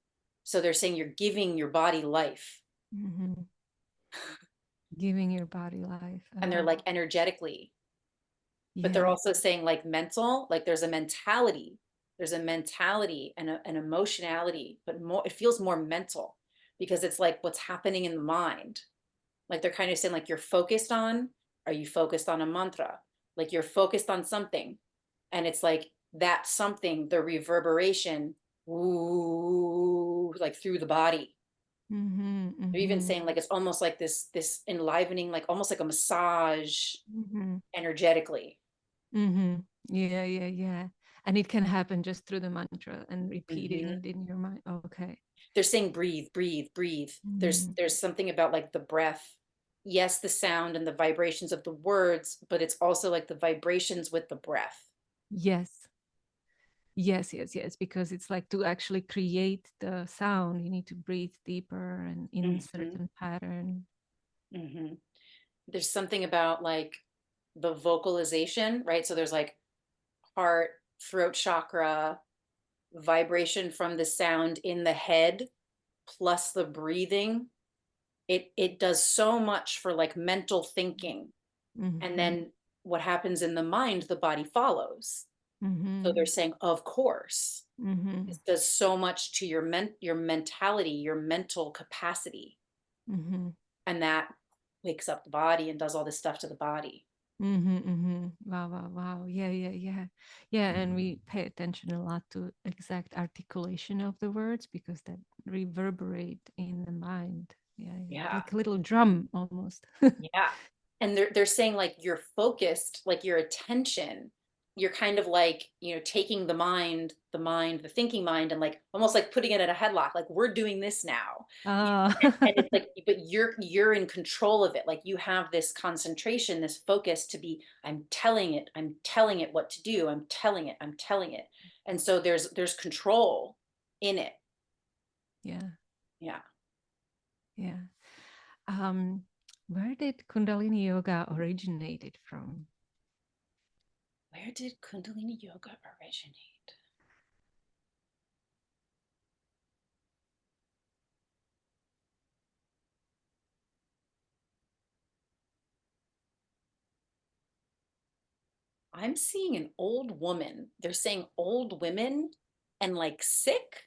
So they're saying you're giving your body life. mhm. Giving your body life. And they're like energetically, but they're Yeah. also saying like mental, like there's a mentality and an emotionality, but more, it feels more mental because it's like what's happening in the mind. Like they're kind of saying like you're focused on, are you focused on a mantra? Like you're focused on something, and it's like that something, the reverberation, ooh, like through the body. Mm-hmm, They're even mm-hmm, saying like it's almost like this enlivening, like almost like a massage mm-hmm, energetically. mm-hmm. Yeah, yeah, yeah. And it can happen just through the mantra and repeating Hmm. it in your mind. Okay. They're saying breathe, breathe, breathe. Mm-hmm. There's something about like the breath. Yes, the sound and the vibrations of the words, but it's also like the vibrations with the breath. Yes. Yes, yes, yes. Because it's like to actually create the sound, you need to breathe deeper and in Hmm. certain pattern. Hmm. There's something about like the vocalization, right? So there's like heart, throat chakra, vibration from the sound in the head, plus the breathing. It does so much for like mental thinking. And Mm-hmm. then what happens in the mind, the body follows. So Mm-hmm. they're saying, of course, Mm-hmm. this does so much to your mentality, your mental capacity. Mm-hmm. And that wakes up the body and does all this stuff to the body. Mm-hmm, mm-hmm. Wow, wow, wow. Yeah, yeah, yeah. Yeah, and we pay attention a lot to exact articulation of the words because that reverberate in the mind. Yeah, yeah. Yeah. Like a little drum almost. Yeah. And they're saying like you're focused, like your attention, you're kind of like, taking the thinking mind, and like almost like putting it in a headlock, like we're doing this now. Ah. And it's like, but you're in control of it. Like you have this concentration, this focus to be, I'm telling it what to do. I'm telling it. And so there's control in it. Yeah, Yeah. yeah. Um, where did Kundalini Yoga originated from? Where did Kundalini Yoga originate? I'm seeing an old woman. They're saying old women and like sick,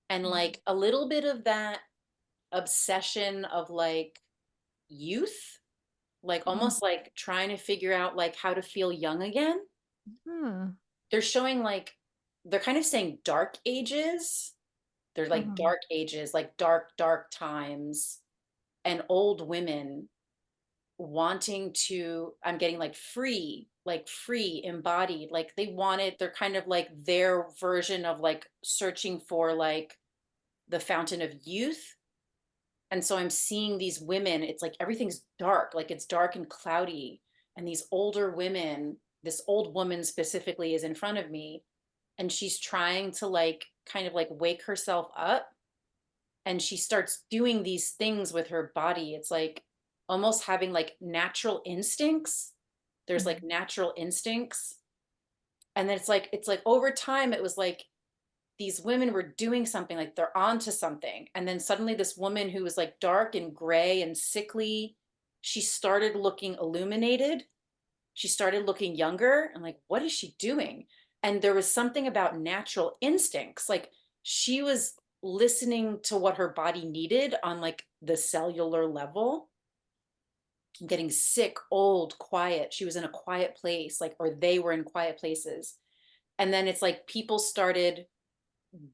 and like a little bit of that obsession of like youth, like Mm. almost like trying to figure out like how to feel young again. Ah, They're showing like they're kind of saying dark ages. They're like uh-huh. dark ages, like dark times, and old women wanting to, I'm getting like free, embodied, like they wanted, they're kind of like their version of like searching for like the fountain of youth. And so I'm seeing these women, it's like everything's dark, like it's dark and cloudy, and these older women, this old woman specifically is in front of me, and she's trying to like kind of like wake herself up, and she starts doing these things with her body. It's like almost having like natural instincts, There's like natural instincts. And then it's like over time, it was like these women were doing something, like they're onto something. And then suddenly this woman who was like dark and gray and sickly, she started looking illuminated. She started looking younger. And like, what is she doing? And there was something about natural instincts. Like she was listening to what her body needed on like the cellular level, getting sick, old, quiet. She was in a quiet place, like, or they were in quiet places. And then it's like people started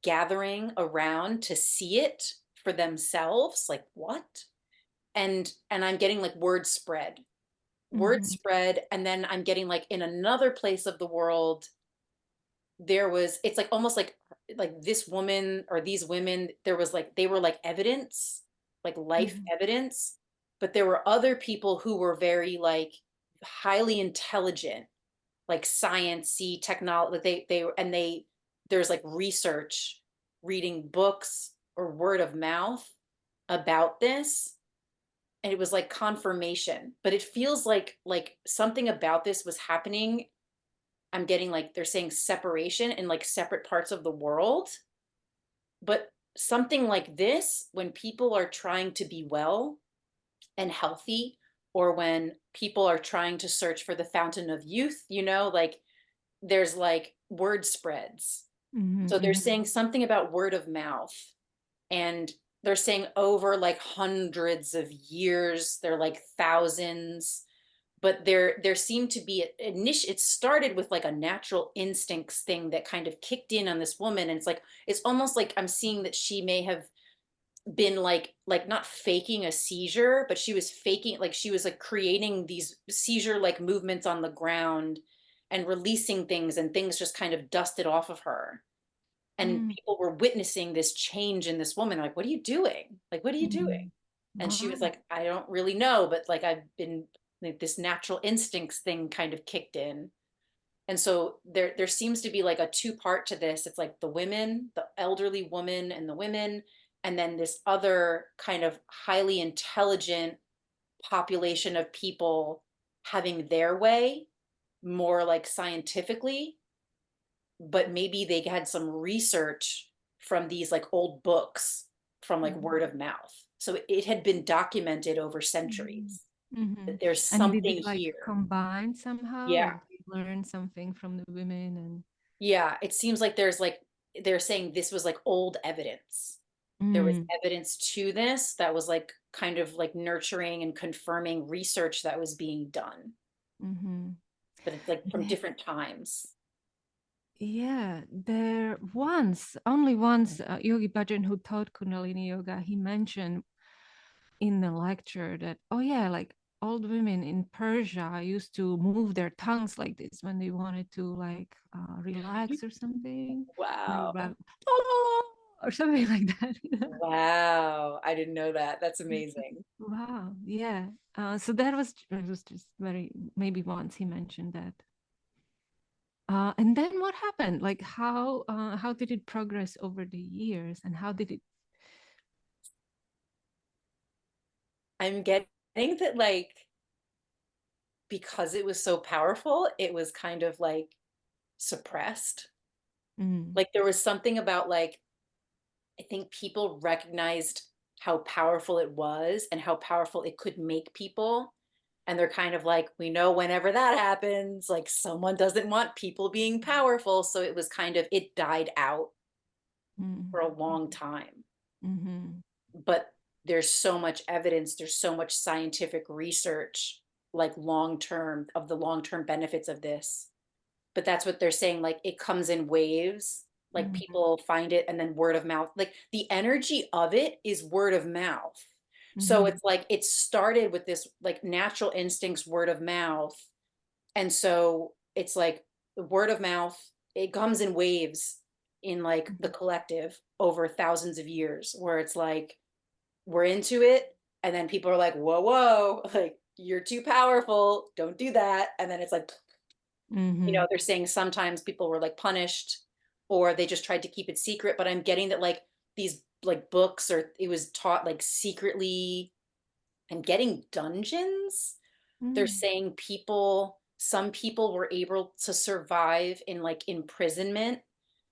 gathering around to see it for themselves. Like, what? And I'm getting like word Mm-hmm. spread. And then I'm getting like in another place of the world, there was, it's like almost like this woman or these women, there was like, they were like evidence, like life Mm-hmm. evidence. But there were other people who were very like highly intelligent, like sciencey technology. Like they there's like research, reading books or word of mouth about this. And it was like confirmation, but it feels like something about this was happening. I'm getting like they're saying separation in like separate parts of the world. But something like this, when people are trying to be well and healthy, or when people are trying to search for the fountain of youth, like there's like word spreads. So they're Mm-hmm. saying something about word of mouth, and they're saying over like hundreds of years, they're like thousands. But there seemed to be it started with like a natural instincts thing that kind of kicked in on this woman. And it's almost like I'm seeing that she may have been like not faking a seizure, but she was faking, like she was like creating these seizure like movements on the ground and releasing things, and things just kind of dusted off of her. And Mm-hmm. people were witnessing this change in this woman, like, what are you doing? Like, what are you doing? Mm-hmm. And she was Wow. like, I don't really know, but like I've been like this natural instincts thing kind of kicked in. And so there seems to be like a two-part to this. It's like the women, the elderly woman and the women, and then this other kind of highly intelligent population of people having their way, more like scientifically, but maybe they had some research from these like old books, from like Mm-hmm. word of mouth. So it had been documented over Mm-hmm. centuries Mm-hmm. that there's And did something it like here. combine somehow? Yeah. Like they learn something from the women and Yeah. It seems like there's like, they're saying this was like old evidence. There was mm, evidence to this that was like kind of like nurturing and confirming research that was being done, mm-hmm. but it's like from different times. Yeah, there once, only once, Yogi Bhajan, who taught Kundalini Yoga, he mentioned in the lecture that, oh yeah, like old women in Persia used to move their tongues like this when they wanted to like relax or something. And they Wow. would like, oh, or something like that. Wow. I didn't know that. That's Yeah. amazing. Wow, yeah. So that was it was just very maybe once he mentioned that. And then what happened? Like how did it progress over the years, and how did it? I'm getting that, like, because it was so powerful, it was kind of like suppressed. Mm, Like, there was something about, like, I think people recognized how powerful it was and how powerful it could make people. And they're kind of like, we know whenever that happens, like, someone doesn't want people being powerful. So it was kind of, it died out mm, for a long time. mm-hmm, But there's so much evidence, there's so much scientific research, like long term, of the long term benefits of this. But that's what they're saying, like it comes in waves, like mm-hmm, people find it and then word of mouth, like the energy of it is word of mouth. So mm-hmm, it's like it started with this like natural instincts, word of mouth. And so it's like the word of mouth, it comes in waves in like the collective over thousands of years, where it's like we're into it, and then people are like, whoa, whoa, like you're too powerful, don't do that. And then it's like, mm-hmm, they're saying sometimes people were like punished, or they just tried to keep it secret. But I'm getting that like these like books, or it was taught like secretly. I'm getting dungeons. They're mm, saying people, some people were able to survive in like imprisonment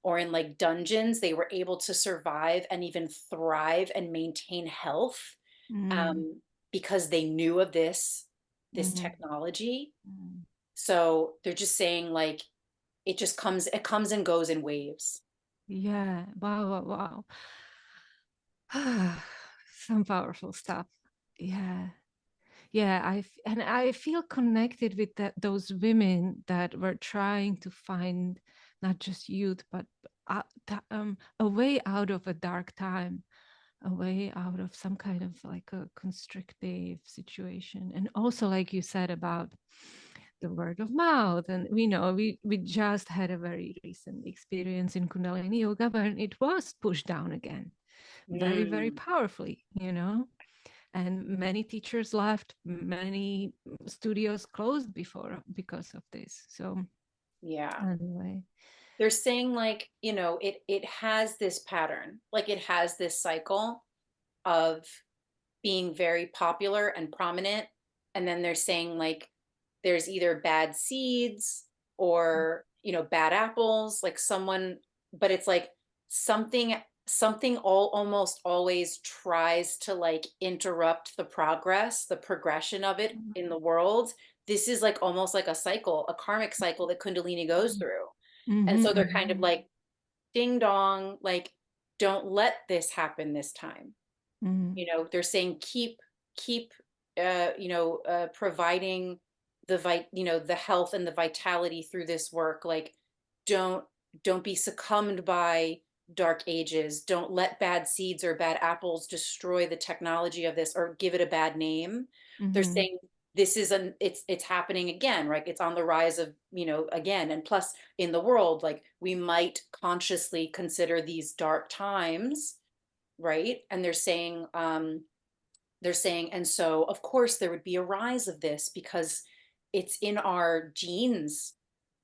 or in like dungeons. They were able to survive and even thrive and maintain health, Mm, um, because they knew of this mm, technology. mm. So they're just saying like it comes and goes in waves. Yeah. Wow, wow, wow. Some powerful stuff. Yeah. Yeah, and I feel connected with those women that were trying to find not just youth, but a way out of a dark time, a way out of some kind of like a constrictive situation. And also, like you said about the word of mouth, and we know we just had a very recent experience in Kundalini Yoga when it was pushed down again, very, very Mm, powerfully, and many teachers left, many studios closed before because of this. So yeah. anyway. They're saying like, it has this pattern, like it has this cycle of being very popular and prominent. And then they're saying like there's either bad seeds or, bad apples, like someone, but it's like something almost always tries to like interrupt the progression of it in the world. This is like almost like a cycle, a karmic cycle that Kundalini goes through. And Mm-hmm, so they're kind of mm-hmm, like, ding dong, like, don't let this happen this time. mm-hmm, They're saying keep providing the health and the vitality through this work. Like, don't don't be succumbed by dark ages. Don't let bad seeds or bad apples destroy the technology of this or give it a bad name. They're mm-hmm, saying this is it's happening again, right? It's on the rise of, again. And plus, in the world, like, we might consciously consider these dark times, right? And they're saying, and so of course there would be a rise of this because it's in our genes,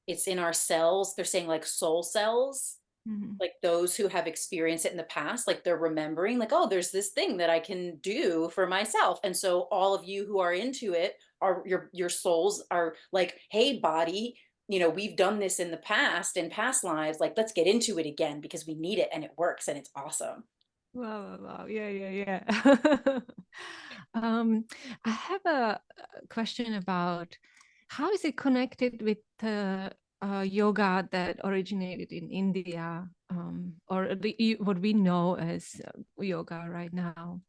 it's in our cells. They're saying like soul cells, mm-hmm. like those who have experienced it in the past, like they're remembering like, oh, there's this thing that I can do for myself. And so all of you who are into it, are your souls are like, hey body, we've done this in the past, in past lives, like let's get into it again because we need it and it works and it's awesome. Wow, wow, wow. Yeah, yeah, yeah. um, I have a question about how is it connected with yoga that originated in India, or what we know as yoga right now?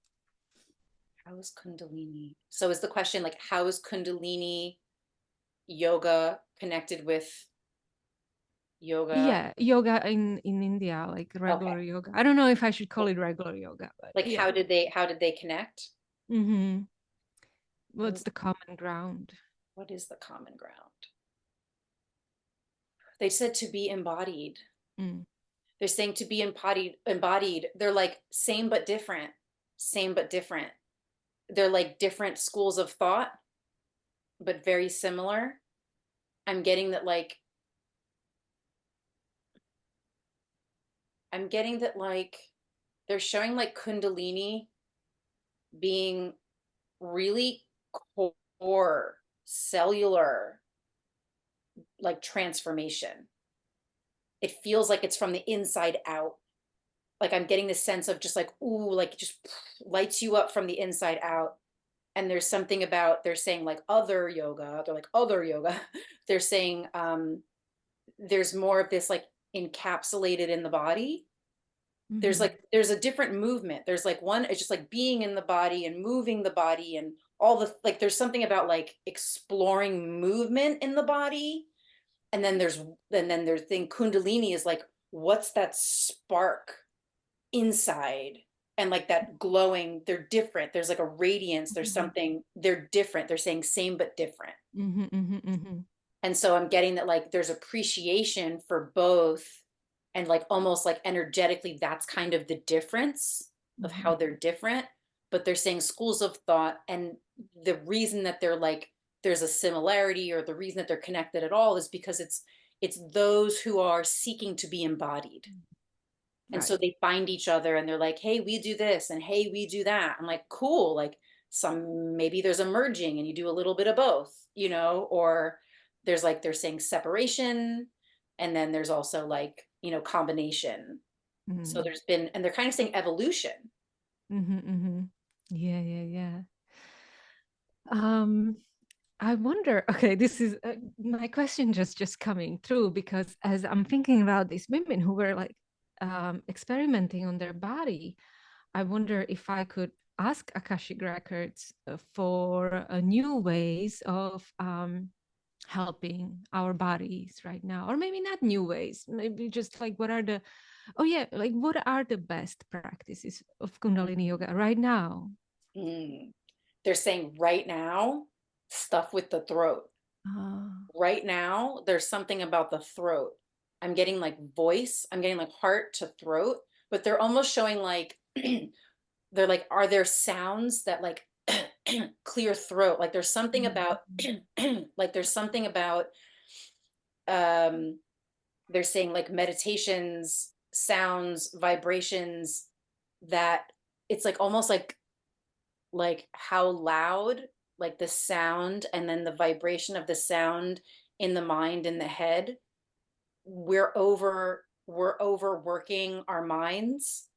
How is Kundalini? So is the question like, how is Kundalini yoga connected with yoga? Yeah, yoga in India, like Okay. regular yoga. I don't know if I should call it regular yoga, but Like, yeah. how did they connect? Mm-hmm. How What's is the common ground? what is the common ground? They said to be embodied. Mm. They're saying to be embodied. They're like same but different. Same but different. They're like different schools of thought, but very similar. I'm getting that like I'm getting that like they're showing like Kundalini being really core cellular, like transformation. It feels like it's from the inside out. Like I'm getting this sense of just like, ooh, like it just lights you up from the inside out. And there's something about, they're saying like other yoga, they're like other yoga. They're saying there's more of this like encapsulated in the body. Mm-hmm. There's a different movement. There's like one, it's just like being in the body and moving the body and all the like, there's something about like exploring movement in the body. And then there's thing Kundalini is like, what's that spark inside? And like that glowing, they're different. There's like a radiance, there's Mm-hmm. something, they're different. They're saying same but different. Mm-hmm. Mm-hmm. Mm-hmm. And so I'm getting that like there's appreciation for both, and like almost like energetically that's kind of the difference of Mm-hmm. how they're different. But they're saying schools of thought, and the reason that they're like there's a similarity, or the reason that they're connected at all, is because it's those who are seeking to be embodied. And so Right. they find each other and they're like, hey, we do this, and hey, we do that. I'm like, cool. Like, some maybe there's a merging and you do a little bit of both, or there's like they're saying separation, and then there's also like, combination. So Mm. there's been, and they're kind of saying evolution. Mm-hmm, mm-hmm. Yeah, yeah, yeah. Um, I wonder, okay, this is my question just coming through because as I'm thinking about these women who were like experimenting on their body, I wonder if I could ask Akashic Records for new ways of helping our bodies right now, or maybe not new ways, maybe just like what are the, oh yeah, like what are the best practices of Kundalini Yoga right now? Mm. They're saying right now, stuff with the throat. Uh, Right now, there's something about the throat. I'm getting like voice, I'm getting like heart to throat, but they're almost showing like, they're like, are there sounds that like clear throat? Like there's something about, like there's something about, um, they're saying like meditations, sounds, vibrations that it's like almost like how loud, like the sound and then the vibration of the sound in the mind in the head, we're overworking our minds.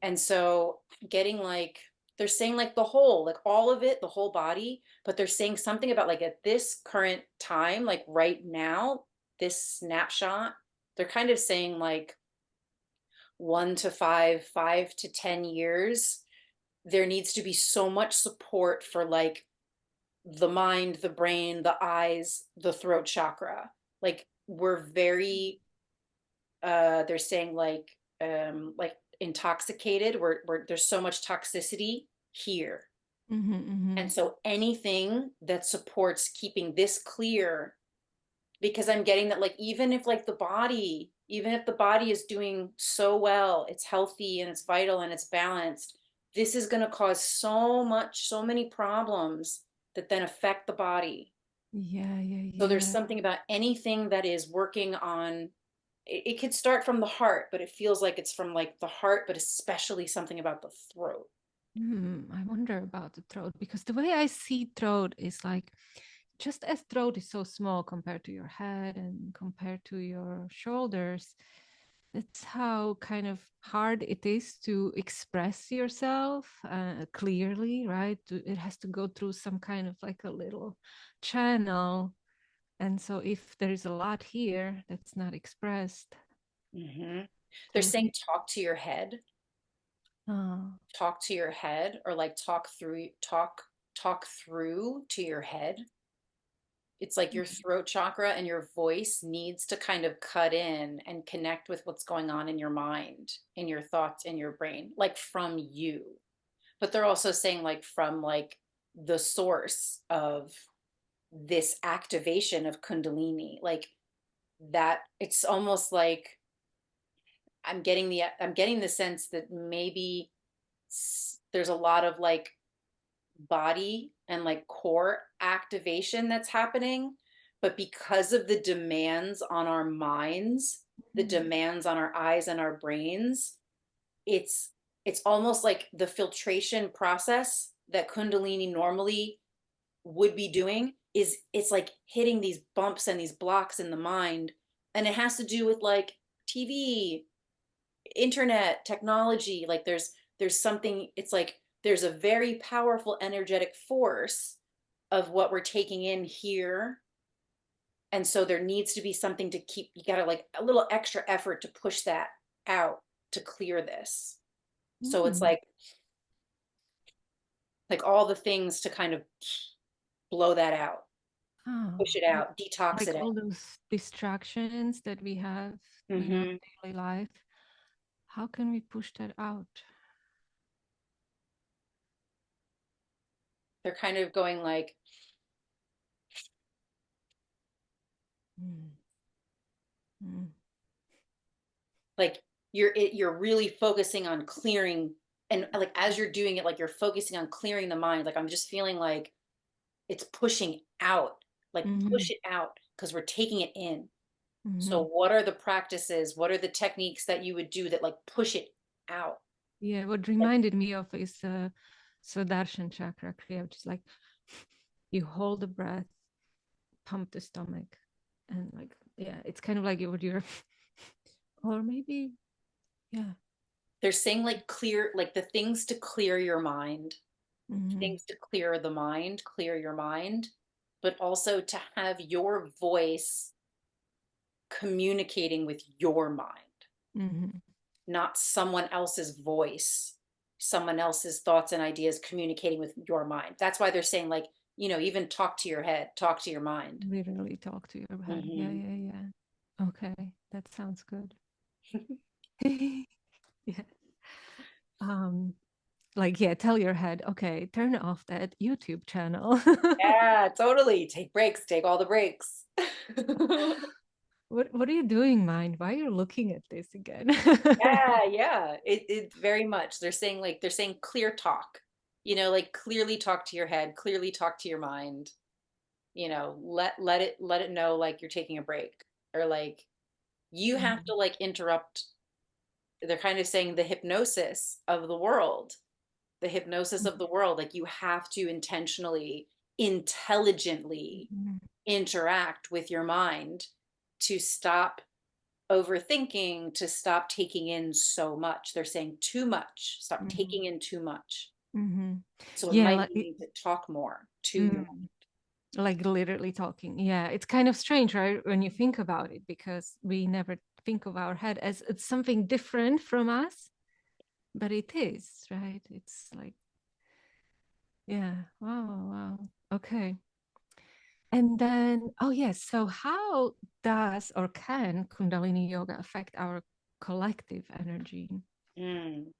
And so getting like, they're saying like the whole, like all of it, the whole body, but they're saying something about like at this current time, like right now, this snapshot, they're kind of saying like 1 to 5, 5 to 10 years, there needs to be so much support for like the mind, the brain, the eyes, the throat chakra. Like we're very they're saying like intoxicated. We're there's so much toxicity here. mhm, And mhm. so anything that supports keeping this clear, because I'm getting that like even if the body is doing so well, it's healthy and it's vital and it's balanced, this is going to cause so many problems that then affect the body. Yeah, yeah, So there's yeah. something about anything that is working on it could start from the heart, but it feels like it's from like the heart, but especially something about the throat. I wonder about the throat because the way I see throat is like just as throat is so small compared to your head and compared to your shoulders, that's how kind of hard it is to express yourself clearly, right? It has to go through some kind of like a little channel. And so if there is a lot here that's not expressed Hmm. They're through saying here. Oh. talk to your head, or like talk through to your head. It's like your throat chakra and your voice needs to kind of cut in and connect with what's going on in your mind, in your thoughts, in your brain, like from you. But they're also saying like from like the source of this activation of Kundalini, like that it's almost like I'm getting the sense that maybe there's a lot of like body and like core activation that's happening, but because of the demands on our minds, the Mm. demands on our eyes and our brains, it's it's almost like the filtration process that Kundalini normally would be doing is it's like hitting these bumps and these blocks in the mind, and it has to do with like TV, internet, technology. Like there's something, it's like there's a very powerful energetic force of what we're taking in here, and so there needs to be something to keep, you got to like a little extra effort to push that out, to clear this. So it's Mm. like all the things to kind of blow that out, Oh, push it out, detox like it all those distractions that we have out. in our Hmm. daily life, how can we push that out? They're kind of going like Mm. Mm. like you're really focusing on clearing, and like as you're doing it, like you're focusing on clearing the mind. Like I'm just feeling like it's pushing out, like Mhm, push it out because we're taking it in. So mhm. what are the practices, what are the techniques that you would do that like push it out? Yeah, what Like, reminded me of is Sadarshan chakra kriya, which is like you hold the breath pump the stomach, and like, yeah, it's kind of like you're or maybe, yeah. They're saying like clear, like the things to clear your mind, Mm-hmm. things to clear the mind, clear your mind, but also to have your voice communicating with your mind, Mm-hmm. not someone else's voice, someone else's thoughts and ideas communicating with your mind. That's why they're saying, like, even talk to your head, talk to your mind. Literally talk to your head. Yeah, Hmm. yeah, yeah. Okay, that sounds good. Yeah. Um, like, yeah, tell your head, okay, turn off that YouTube channel. Yeah, totally. Take breaks, take all the breaks. What are you doing, mind? Why are you looking at this again? Yeah, yeah. It very much. They're saying clear talk. Like clearly talk to your head, clearly talk to your mind. Let it know like you're taking a break, or like you have Mhm, to like interrupt. They're kind of saying the hypnosis of the world, the hypnosis of the world. Like you have to intentionally, intelligently mhm, interact with your mind to stop overthinking, to stop taking in so much. They're saying too much. Stop mhm, taking in too much. mhm. So it Yeah, might be need to talk more to your mm, like literally talking. Yeah, it's kind of strange, right? When you think about it, because we never think of our head as it's something different from us, but it is, right? It's like, yeah, wow, wow. Okay. And then, oh yes, so how does or can Kundalini Yoga affect our collective energy? mind.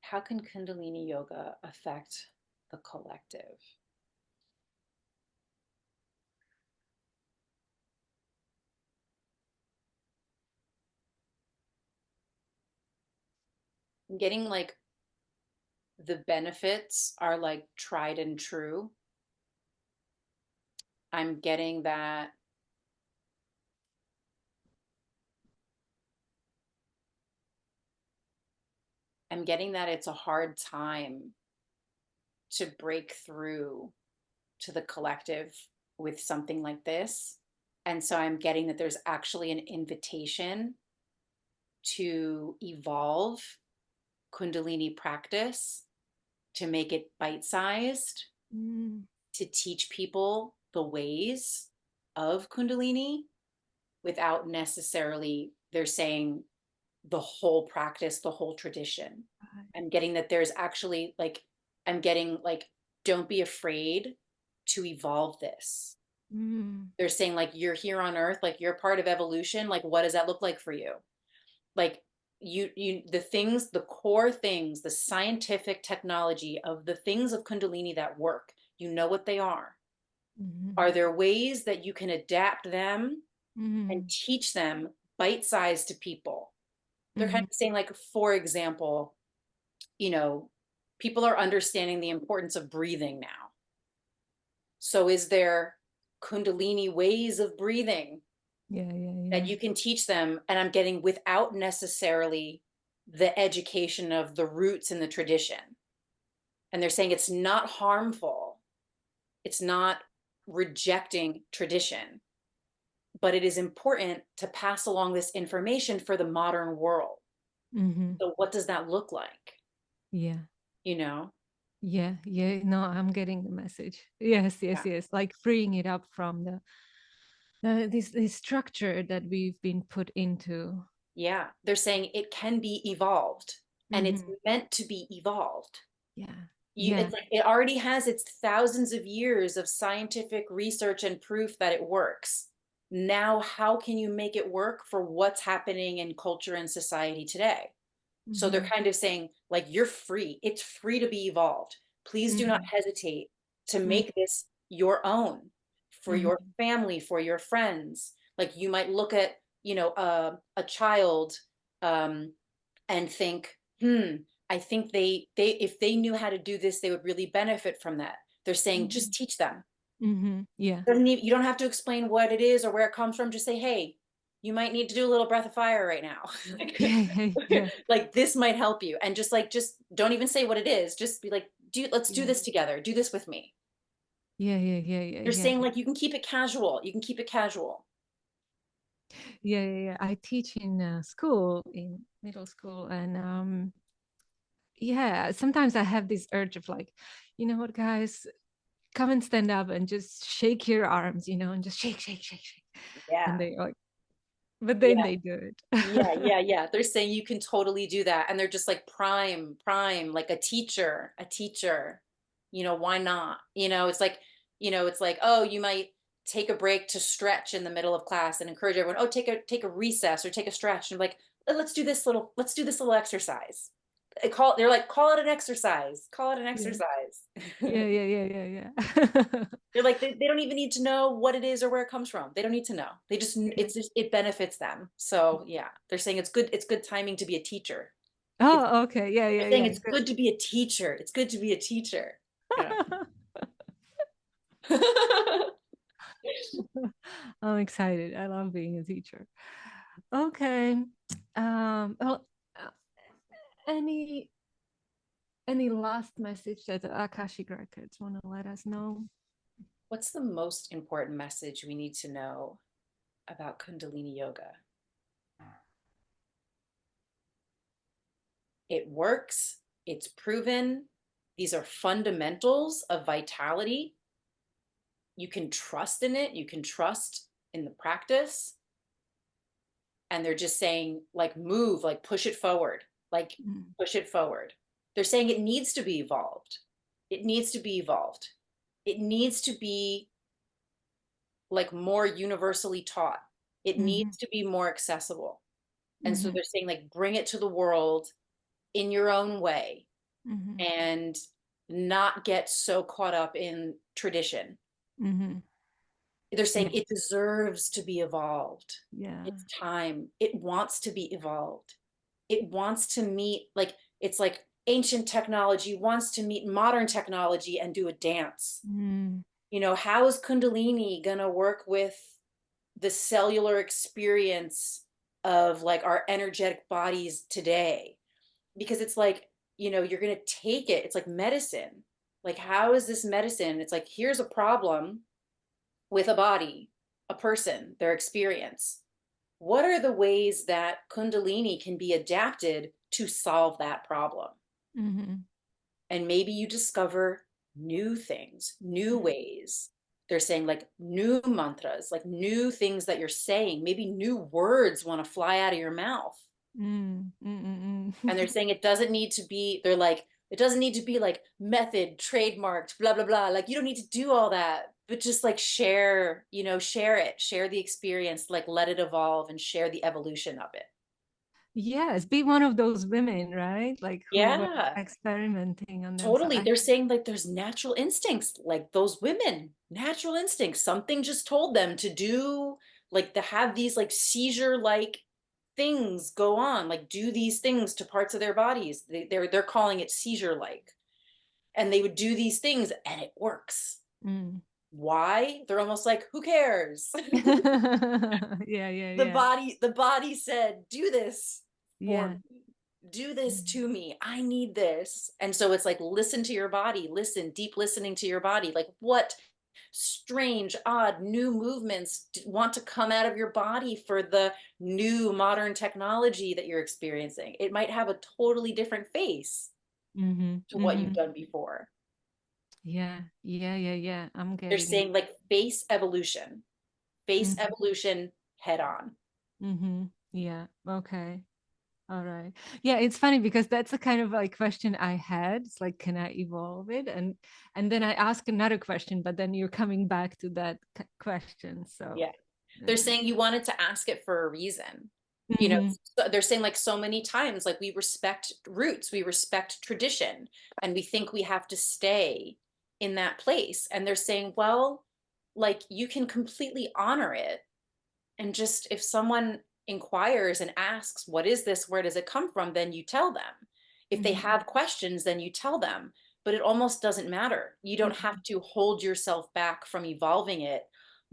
How can Kundalini Yoga affect the collective? Getting like the benefits are like tried and true. I'm getting that it's a hard time to break through to the collective with something like this. And so I'm getting that there's actually an invitation to evolve Kundalini practice, to make it bite sized, Mm, to teach people the ways of Kundalini without necessarily, they're saying, the whole practice, the whole tradition. I'm getting that there's actually like, I'm getting like, don't be afraid to evolve this. mm, They're saying like, you're here on earth, like you're part of evolution. Like, what does that look like for you? Like, the things, the core things, the scientific technology of the things of Kundalini that work, what they are. mhm, Are there ways that you can adapt them and mm, teach them bite sized to people? They're kind mhm, of saying, like, for example, you know, people are understanding the importance of breathing now. So, is there Kundalini ways of breathing yeah, yeah, that yeah. you can teach them? And I'm getting without necessarily the education of the roots and the tradition. And they're saying it's not harmful, it's not rejecting tradition, but it is important to pass along this information for the modern world. Mhm, So, what does that look like? yeah, You know? yeah, yeah. No, I'm getting the message. Yes, yes, Yeah. yes. Like freeing it up from this structure that we've been put into. Yeah. They're saying it can be evolved, and it's Mhm, meant to be evolved. yeah, It's yeah. like it already has its thousands of years of scientific research and proof that it works. Now, how can you make it work for what's happening in culture and society today? So they're Mhm, kind of saying, like, you're free. It's free to be evolved. Please do not mhm, hesitate to mhm, make this your own, for your mhm, family, for your friends. Like you might look at, a child, um, and think, I think they if they knew how to do this, they would really benefit from that. They're saying, just mhm, teach them. mhm. Yeah, You don't have to explain what it is or where it comes from. Just say, hey, you might need to do a little breath of fire right now. yeah, yeah, yeah, Like this might help you. And just don't even say what it is. Just be like, let's do yeah, this together. Do this with me. They're yeah. saying like, you can keep it casual. You can keep it casual. Yeah. I teach in school, in middle school, and yeah, sometimes I have this urge of like, you know what, guys, come and stand up and just shake your arms, and just shake. And Yeah. they like, but then Yeah. they do Yeah. it. Yeah. They're saying you can totally do that. And they're just like prime, like a teacher, why not? It's like, oh, you might take a break to stretch in the middle of class and encourage everyone, oh, take a recess or take a stretch. And like, let's do this little exercise. They're like, call it an exercise. Call it an Yeah. exercise. Yeah. They're like, they don't even need to know what it is or where it comes from. They don't need to know. Yeah. It benefits them. So yeah, they're saying it's good timing to be a teacher. It's Oh, okay. They're saying Yeah. it's good to be a teacher. It's good to be a teacher. Yeah. Good. I'm excited. I love being a teacher. Okay. Well, uh, any last message that the Akashic Records want to let us know? What's the most important message we need to know about Kundalini Yoga? It works. It's proven. These are fundamentals of vitality. You can trust in it. You can trust in the practice. And they're just saying, like, move, like, push it forward, like, Mm. push it forward. They're saying it needs to be evolved. It needs to be evolved. It needs to be like more universally taught. It Mm-hmm. needs to be more accessible. And so Mm-hmm. they're saying, like, bring it to the world in your own way Mm-hmm. and not get so caught up in tradition. Mm-hmm. They're saying Yeah. it deserves to be evolved. Yeah. It's time. It wants to be evolved. It wants to meet, like, it's like ancient technology wants to meet modern technology and do a dance. Mm. How is Kundalini going to work with the cellular experience of like our energetic bodies today? Because it's like, you're going to take it. It's like medicine. Like, how is this medicine? It's like, here's a problem with a body, a person, their experience. What are the ways that Kundalini can be adapted to solve that problem? Mm-hmm. And maybe you discover new things, new ways. They're saying like new mantras, like new things that you're saying. Maybe new words want to fly out of your mouth. Mm. And they're saying they're like, it doesn't need to be like method, trademarked, blah, blah, blah. Like, you don't need to do all that, but just like share the experience, like let it evolve and share the evolution of it. Yes, be one of those women, right? Like who were Yeah. experimenting on themselves. Totally. They're saying like there's natural instincts, like those women, natural instincts. Something just told them to do, like to have these like seizure like things go on, like do these things to parts of their bodies. They're calling it seizure like. And they would do these things and it works. Mm. Why? They're almost like, who cares? Yeah. The body said, do this for Yeah. me. Do this Mm. to me. I need this. And so it's like, listen to your body, listen, deep listening to your body. Like, what strange, odd, new movements want to come out of your body for the new modern technology that you're experiencing? It might have a totally different face Mm-hmm. to what you've Mm-hmm. done before. Yeah. I'm They're getting it. saying like face Mm-hmm. evolution head on. Mm-hmm. Yeah. Okay. All right. Yeah, it's funny because that's the kind of like question I had. It's like, can I evolve it? And then I ask another question, but then you're coming back to that question. So Yeah. They're saying you wanted to ask it for a reason. mm-hmm. They're saying like so many times, like we respect roots, we respect tradition, and we think we have to stay in that place. And they're saying, well, like you can completely honor it. And just if someone inquires and asks, what is this? Where does it come from? Then you tell them. If they Mm-hmm. have questions, then you tell them. But it almost doesn't matter. You don't have to hold yourself back from evolving it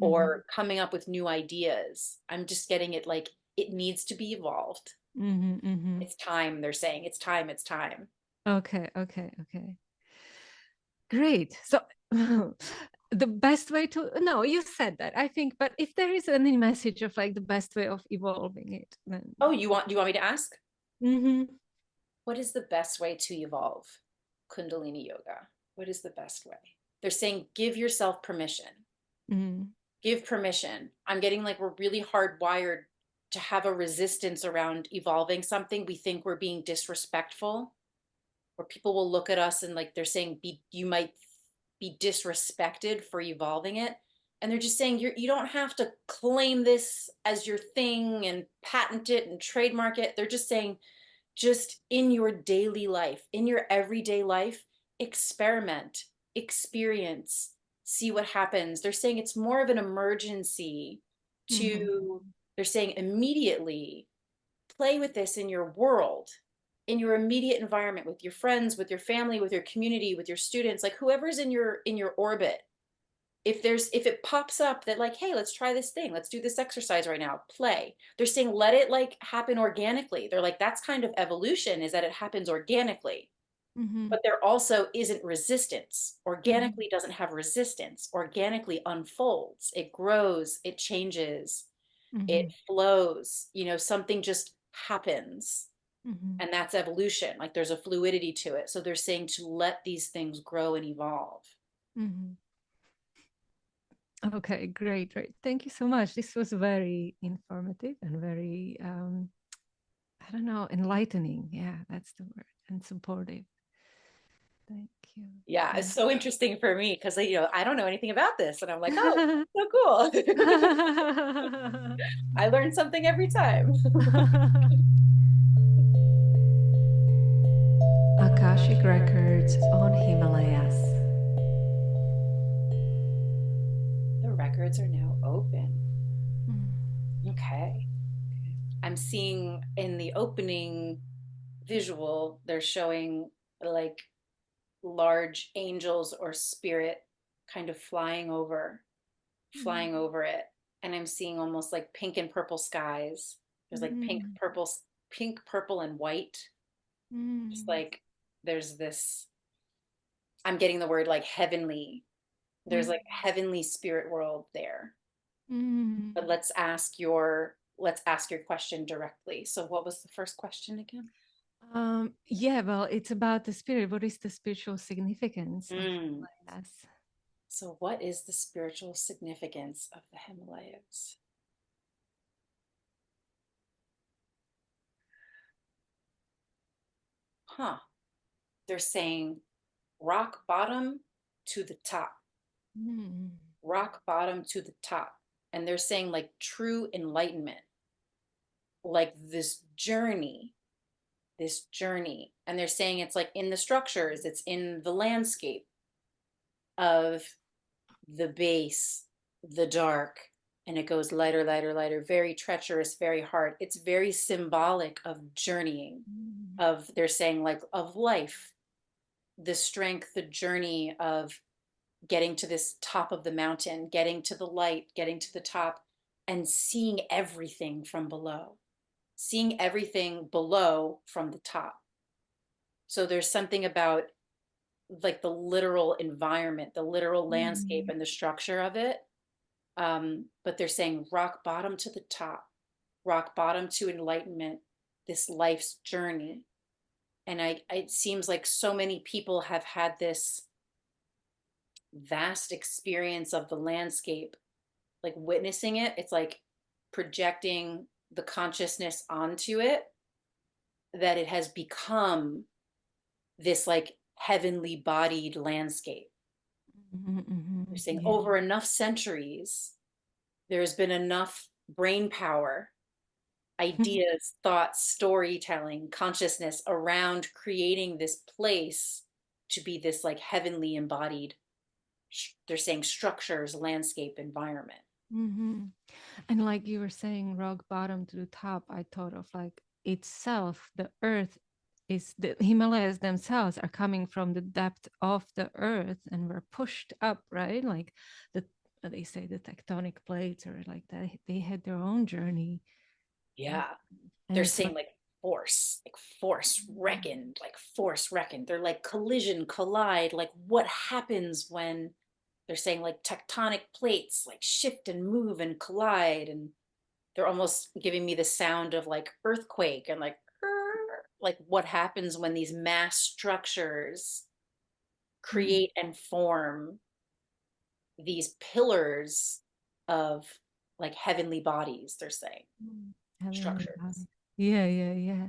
Mm-hmm. or coming up with new ideas. I'm just getting it like it needs to be evolved. Mm-hmm. Mm-hmm. It's time, they're saying. It's time, it's time. Okay. Great. So the best way to, no, you said that, I think, but if there is any message of like the best way of evolving it, then. Oh, do you want me to ask? Mm-hmm. What is the best way to evolve Kundalini Yoga? What is the best way? They're saying give yourself permission. Mm-hmm. Give permission. I'm getting like we're really hardwired to have a resistance around evolving something. We think we're being disrespectful, or people will look at us and like they're saying you might be disrespected for evolving it. And they're just saying you don't have to claim this as your thing and patent it and trademark it. They're just saying just in your daily life, in your everyday life, experiment, experience, see what happens. They're saying it's more of an emergency to, Mm-hmm. they're saying immediately play with this in your world, in your immediate environment, with your friends, with your family, with your community, with your students, like whoever's in your orbit. If it pops up that like, hey, let's try this thing, let's do this exercise right now, play. They're saying let it like happen organically. They're like, that's kind of evolution, is that it happens organically. Mm-hmm. But there also isn't resistance. Mm-hmm. Organically doesn't have resistance. Organically unfolds, it grows, it changes, it Mm-hmm. flows, something just happens. Mm-hmm. And that's evolution. Like there's a fluidity to it. So they're saying to let these things grow and evolve. Mm-hmm. Okay, great, great. Thank you so much. This was very informative and very, I don't know, enlightening. Yeah, that's the word. And supportive. Thank you. Yeah, it's Yeah. so interesting for me because I don't know anything about this, and I'm like, oh, so cool. I learn something every time. Akashic Records on Himalayas. The records are now open. Mm. Okay. I'm seeing in the opening visual, they're showing like large angels or spirit kind of flying over it. And I'm seeing almost like pink and purple skies. There's like Mm. pink, purple, and white. Just Mm. like there's this, I'm getting the word like heavenly. There's Mm. like heavenly spirit world there. Mm. But let's ask your question directly. So what was the first question again? Yeah, well, it's about the spirit. What is the spiritual significance of Mm. Himalayas? So what is the spiritual significance of the Himalayas? Huh. They're saying rock bottom to the top, Mm. rock bottom to the top. And they're saying like true enlightenment, like this journey. And they're saying it's like in the structures, it's in the landscape of the base, the dark, and it goes lighter, lighter, lighter, very treacherous, very hard. It's very symbolic of journeying, Mm. of, they're saying like of life, the strength, the journey of getting to this top of the mountain, getting to the light, getting to the top, and seeing everything from below, seeing everything below from the top. So there's something about like the literal environment, the literal landscape, Mm. and the structure of it. But they're saying rock bottom to the top, rock bottom to enlightenment, this life's journey. And it seems like so many people have had this vast experience of the landscape, like witnessing it. It's like projecting the consciousness onto it, that it has become this like heavenly bodied landscape. Mhm, You're mhm. saying Yeah. over enough centuries, there's been enough brain power, ideas, thoughts, storytelling, consciousness around creating this place to be this like heavenly embodied, they're saying structures, landscape, environment. Mhm. And like you were saying, rock bottom to the top, I thought of like itself, the earth is the Himalayas themselves are coming from the depth of the earth and we're pushed up, right? Like the they say the tectonic plates or like that they had their own journey. Yeah. And They're it's saying like like force reckoned. They're like collision, collide. Like what happens when they're saying like tectonic plates like shift and move and collide, and they're almost giving me the sound of like earthquake and like like what happens when these mass structures Mm. create and form these pillars of like heavenly bodies, they're saying, Mm. Heavenly structures. body. Yeah, yeah, yeah.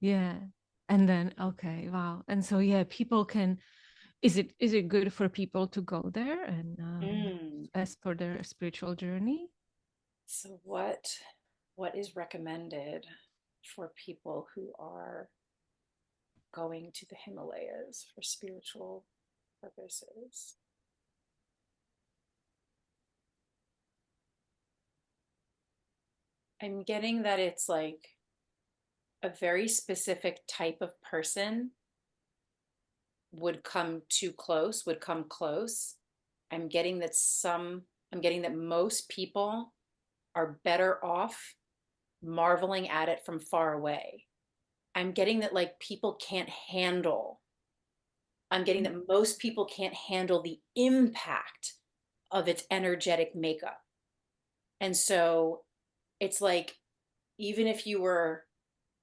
Yeah. And then okay, wow. And so yeah, people can is it good for people to go there and Mm. as for their spiritual journey? So what is recommended for people who are going to the Himalayas for spiritual purposes? I'm getting that it's like a very specific type of person would come too close, would come close. I'm getting that I'm getting that most people are better off marveling at it from far away. I'm getting that like people can't handle, I'm getting that most people can't handle the impact of its energetic makeup. And so it's like, even if you were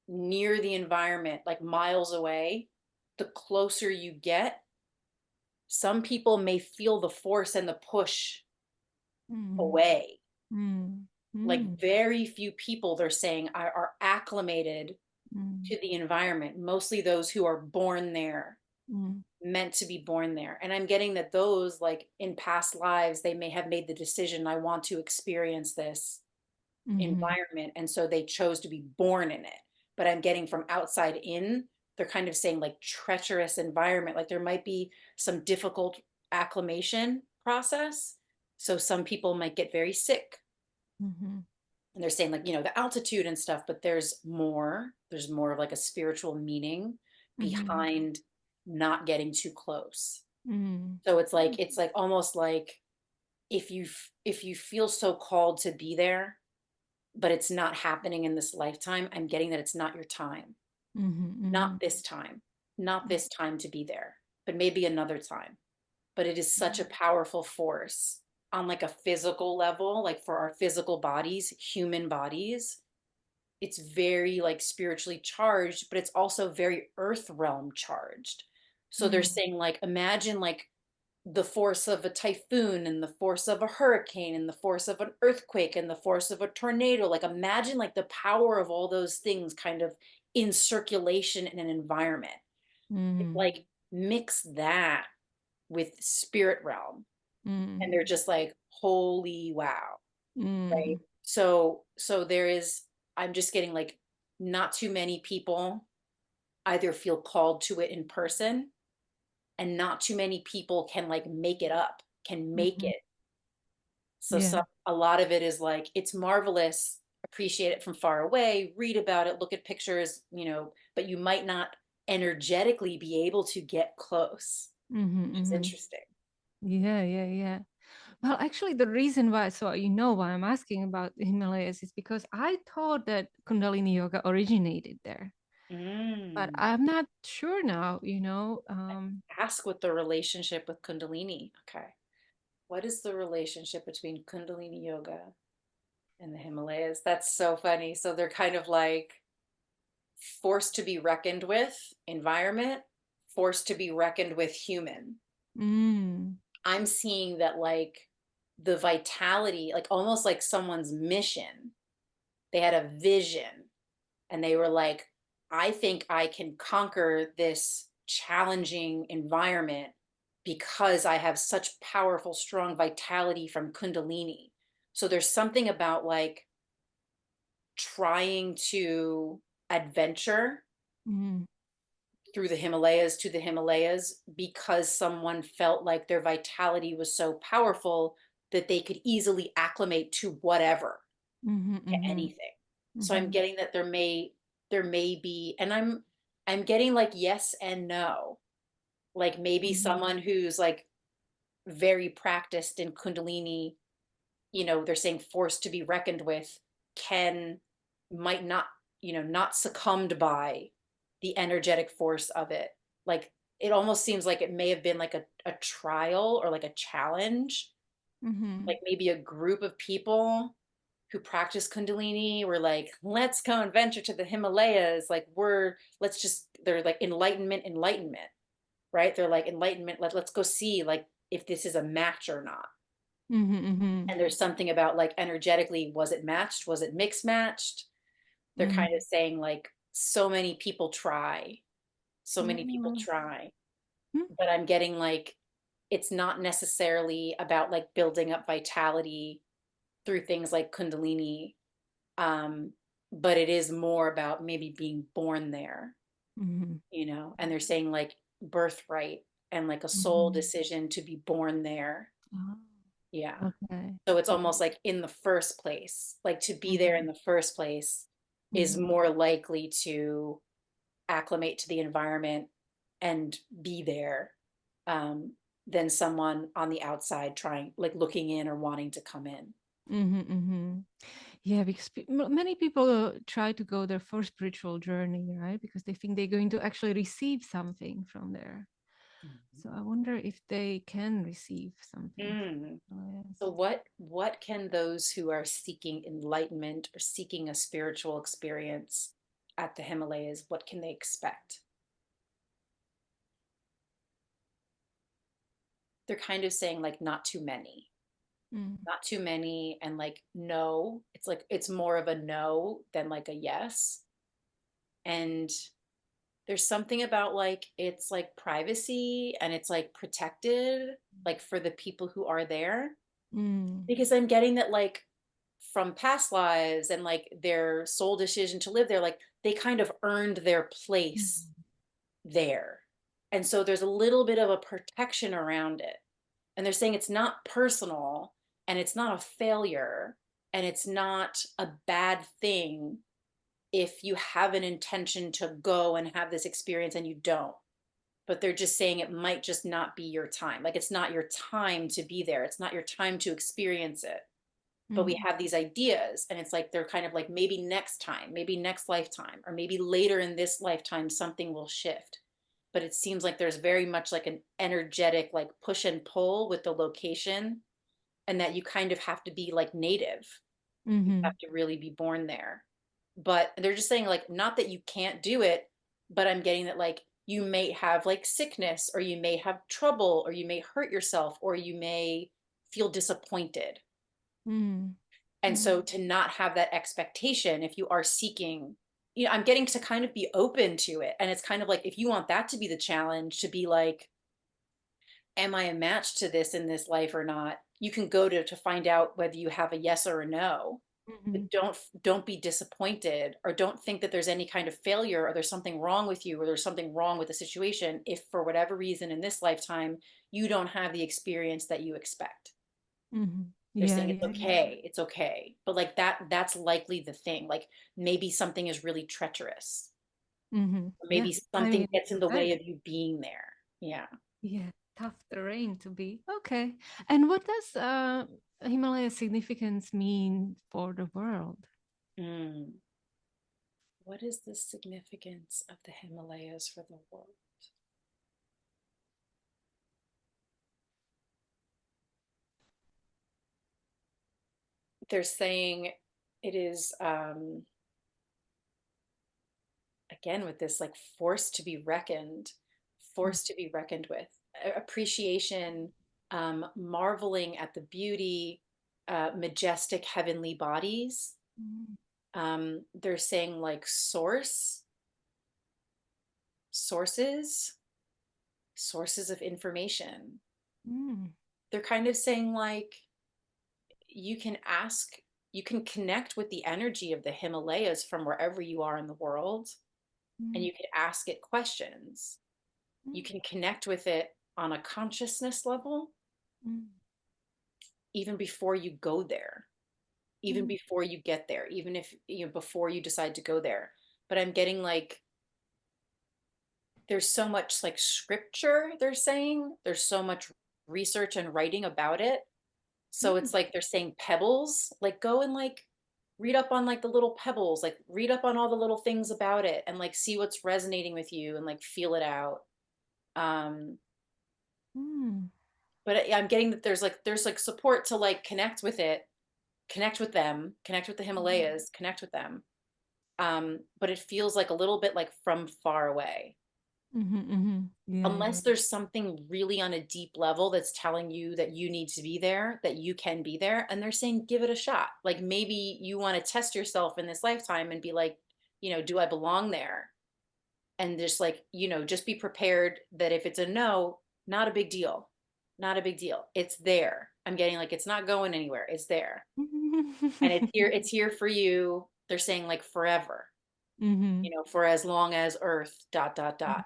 near the environment, like miles away, the closer you get, some people may feel the force and the push Mm. away. Mm. Like Mm. very few people, they're saying, are acclimated Mm. to the environment, mostly those who are born there, Mm. meant to be born there. And I'm getting that those, like in past lives, they may have made the decision, I want to experience this Mhm. environment. And so they chose to be born in it. But I'm getting from outside in, they're kind of saying like treacherous environment. Like there might be some difficult acclimation process. So some people might get very sick. Mhm. And they're saying like, the altitude and stuff, but there's more of like a spiritual meaning Mhm. behind not getting too close. Mm. So it's like almost like if you feel so called to be there, but it's not happening in this lifetime, I'm getting that it's not your time. Mhm. Not Mhm. this time. Not this time to be there, but maybe another time. But it is such a powerful force on like a physical level, like for our physical bodies, human bodies. It's very like spiritually charged, but it's also very earth realm charged. So they're Mm. saying like imagine like the force of a typhoon and the force of a hurricane and the force of an earthquake and the force of a tornado. Like imagine like the power of all those things kind of in circulation in an environment. It's Mm. like mix that with spirit realm, and Mm. they're just like holy wow, right? Mm. So there is, I'm just getting like not too many people either feel called to it in person, and not too many people can like make it up, can make Mhm. it. So Yeah. a lot of it is like it's marvelous, appreciate it from far away, read about it, look at pictures, but you might not energetically be able to get close, Mhm. which is Mhm. interesting. Yeah, yeah, yeah. Well, actually, the reason why, so you know why I'm asking about the Himalayas is because I thought that Kundalini Yoga originated there, but Mm. I'm not sure now, Ask what the relationship with Kundalini. Okay. What is the relationship between Kundalini Yoga and the Himalayas? That's so funny. So they're kind of like forced to be reckoned with environment, forced to be reckoned with human. Mm. I'm seeing that like the vitality, like almost like someone's mission, they had a vision and they were like, I think I can conquer this challenging environment because I have such powerful, strong vitality from Kundalini. So there's something about like trying to adventure Mm. through the Himalayas to the Himalayas because someone felt like their vitality was so powerful that they could easily acclimate to whatever, Mhm. to Mhm. anything. So I'm Mhm. getting that there may be, and I'm getting like yes and no. Like maybe Mhm. someone who's like very practiced in Kundalini, they're saying forced to be reckoned with, can might not, not succumbed by the energetic force of it. Like it almost seems like it may have been like a trial or like a challenge, Mm-hmm. like maybe a group of people who practice Kundalini were like, let's go and venture to the Himalayas. Like they're like enlightenment, right? They're like enlightenment. Let's go see like if this is a match or not. Mm-hmm. Mm-hmm. And there's something about like energetically, was it matched? Was it mixed matched? They're kind of saying like so many people Mm-hmm. try, but I'm getting like it's not necessarily about like building up vitality through things like Kundalini, um, but it is more about maybe being born there, Mm-hmm. and they're saying like birthright and like a soul Mm-hmm. decision to be born there. Oh, Yeah. okay. So it's almost like in the first place, like to be there Mm-hmm. in the first place is Mm-hmm. more likely to acclimate to the environment and be there, um, than someone on the outside trying, like looking in or wanting to come in. Mm-hmm. Mm-hmm. Yeah, because many people try to go there for spiritual journey, right? Because they think they're going to actually receive something from there. So I wonder if they can receive something. Mm. Oh, yes. So what can those who are seeking enlightenment or seeking a spiritual experience at the Himalayas, what can they expect? They're kind of saying like not too many. Mm. Not too many, and like no. It's like it's more of a no than like a yes. And there's something about like it's like privacy and it's like protected, like for the people who are there, Mm. because I'm getting that like from past lives and like their soul decision to live there, like they kind of earned their place Mm. there. And so there's a little bit of a protection around it. And they're saying it's not personal and it's not a failure and it's not a bad thing if you have an intention to go and have this experience and you don't. But they're just saying it might just not be your time. Like it's not your time to be there. It's not your time to experience it. But we Mm. have these ideas, and it's like they're kind of like maybe next time, maybe next lifetime, or maybe later in this lifetime, something will shift. But it seems like there's very much like an energetic like push and pull with the location, and that you kind of have to be like native. You Mm-hmm. have to really be born there. But they're just saying like not that you can't do it, but I'm getting that like you may have like sickness, or you may have trouble, or you may hurt yourself, or you may feel disappointed. Mm. And Mm. so to not have that expectation, if you are seeking, I'm getting to kind of be open to it. And it's kind of like, if you want that to be the challenge, to be like, am I a match to this in this life or not? You can go to find out whether you have a yes or a no. Mm-hmm. But don't be disappointed, or don't think that there's any kind of failure, or there's something wrong with you, or there's something wrong with the situation if for whatever reason in this lifetime you don't have the experience that you expect. Mm-hmm. They're Yeah, saying yeah, yeah. it's okay, but like that's likely the thing, like maybe something is really treacherous, Mm-hmm. or Yeah. maybe I mean, something gets in the way very, of you being there. Yeah. yeah, tough terrain to be. Okay. And what does Himalaya significance mean for the world? Mm. What is the significance of the Himalayas for the world? They're saying it is, again with this like force to be reckoned with, appreciation, marveling at the beauty, majestic heavenly bodies. Mm. They're saying like sources, sources of information. Mm. They're kind of saying like you can ask, you can connect with the energy of the Himalayas from wherever you are in the world, and Mm. you can ask it questions. You Mm. can connect with it on a consciousness level Mm. even before you go there, even Mm. before you get there, even if before you decide to go there. But I'm getting like there's so much like scripture, they're saying there's so much research and writing about it. So Mm. it's like they're saying pebbles, like go and like read up on like the little pebbles, like read up on all the little things about it, and like see what's resonating with you and like feel it out. Um, Mm. but I'm getting that there's like support to like connect with it, connect with them, connect with the Mhm. Himalayas, connect with them. But it feels like a little bit like from far away. Mhm, mhm. Yeah, Unless yeah. there's something really on a deep level that's telling you that you need to be there, that you can be there, and they're saying give it a shot. Like maybe you want to test yourself in this lifetime and be like, do I belong there? And just like, just be prepared that if it's a no, not a big deal. Not a big deal. It's there. I'm getting like it's not going anywhere. It's there. And it's here for you. They're saying like forever, Mhm. for as long as Earth, dot, dot, dot.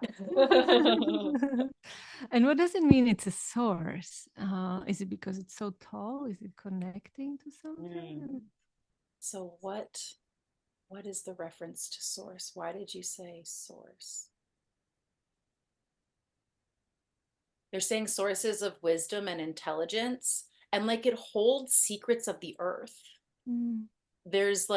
And what does it mean it's a source? Is it because it's so tall? Is it connecting to Mm. something? So what is the reference to source? Why did you say source? They're saying sources of wisdom and intelligence, and like it holds secrets of the earth. Mm, There's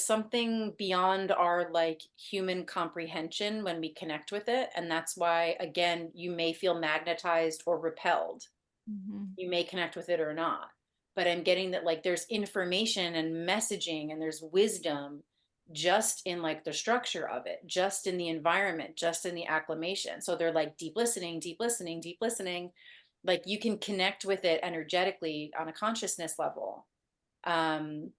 something beyond our like human comprehension when we connect with it, and that's why again you may feel magnetized or repelled. mhm, You may connect with it or not, but I'm getting that like there's information and messaging and there's wisdom just in like the structure of it, just in the environment, just in the acclimation. So they're like deep listening, deep listening, deep listening. Like you can connect with it energetically on a consciousness level. um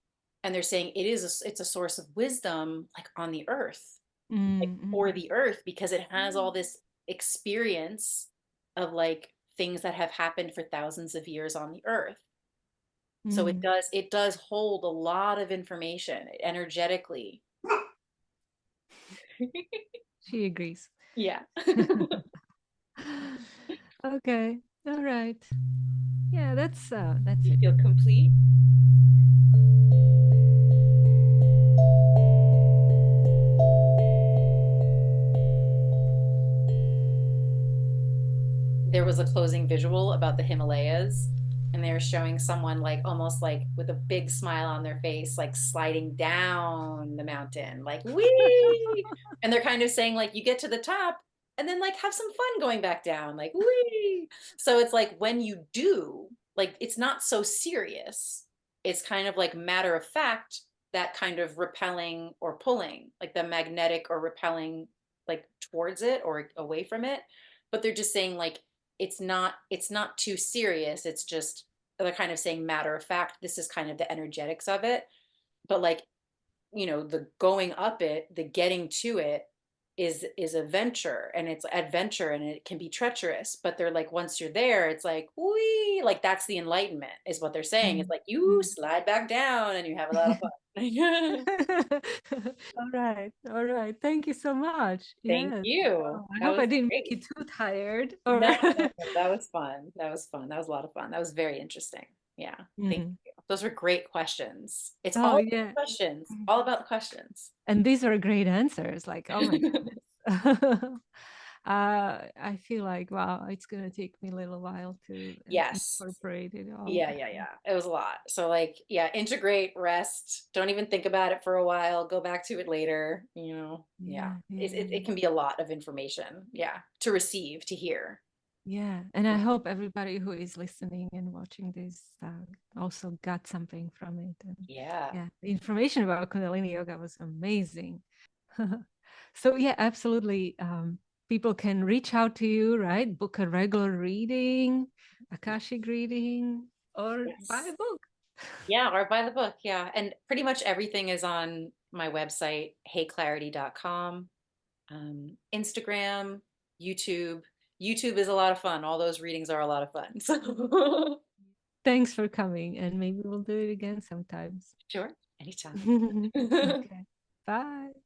and they're saying it's a source of wisdom like on the earth, like mm, for mm, the earth, because it has all this experience of like things that have happened for thousands of years on the earth. So it mm. does it does hold a lot of information energetically. She agrees. Yeah. Okay. All right. Yeah, that's You it. feel complete. There was a closing visual about the Himalayas, and they were showing someone like almost like with a big smile on their face, like sliding down the mountain, like wee. And they're kind of saying like you get to the top and then like have some fun going back down, like wee. So it's like when you do, like it's not so serious. It's kind of like matter of fact, that kind of repelling or pulling, like the magnetic or repelling like towards it or away from it. But they're just saying like it's not too serious. It's just they're kind of saying matter of fact, this is kind of the energetics of it. But like, the going up it, the getting to it is a venture, and it's adventure, and it can be treacherous. But they're like once you're there, it's like we like that's the enlightenment is what they're saying. It's Mm, like you mm. slide back down and you have a lot of fun. All right. All right. Thank you so much. Thank Yes. you. Wow. I That hope I was didn't make great. you too tired No, or no, no, no. That was fun. That was fun. That was a lot of fun. That was very interesting. Yeah. Thank Mhm. you. Those were great questions. It's Oh, all yeah. about questions, all about the questions. And these are great answers. Like, oh my goodness. I feel like, wow, it's gonna take me a little while to Yes. incorporate it all. Yeah, yeah, yeah. It was a lot. So like, yeah, integrate, rest. Don't even think about it for a while. Go back to it later. Yeah. Yeah, yeah, It can be a lot of information. Yeah. To receive, to hear. yeah. And I hope everybody who is listening and watching this also got something from it. And Yeah. yeah, the information about Kundalini Yoga was amazing. So yeah, absolutely. People can reach out to you, right? Book a regular reading, Akashic reading, or buy Yes. a book. Yeah, or buy the book. Yeah. And pretty much everything is on my website, heyclarity.com. Instagram, YouTube. YouTube is a lot of fun. All those readings are a lot of fun. So Thanks for coming, and maybe we'll do it again sometimes. sure, anytime. Okay. Bye.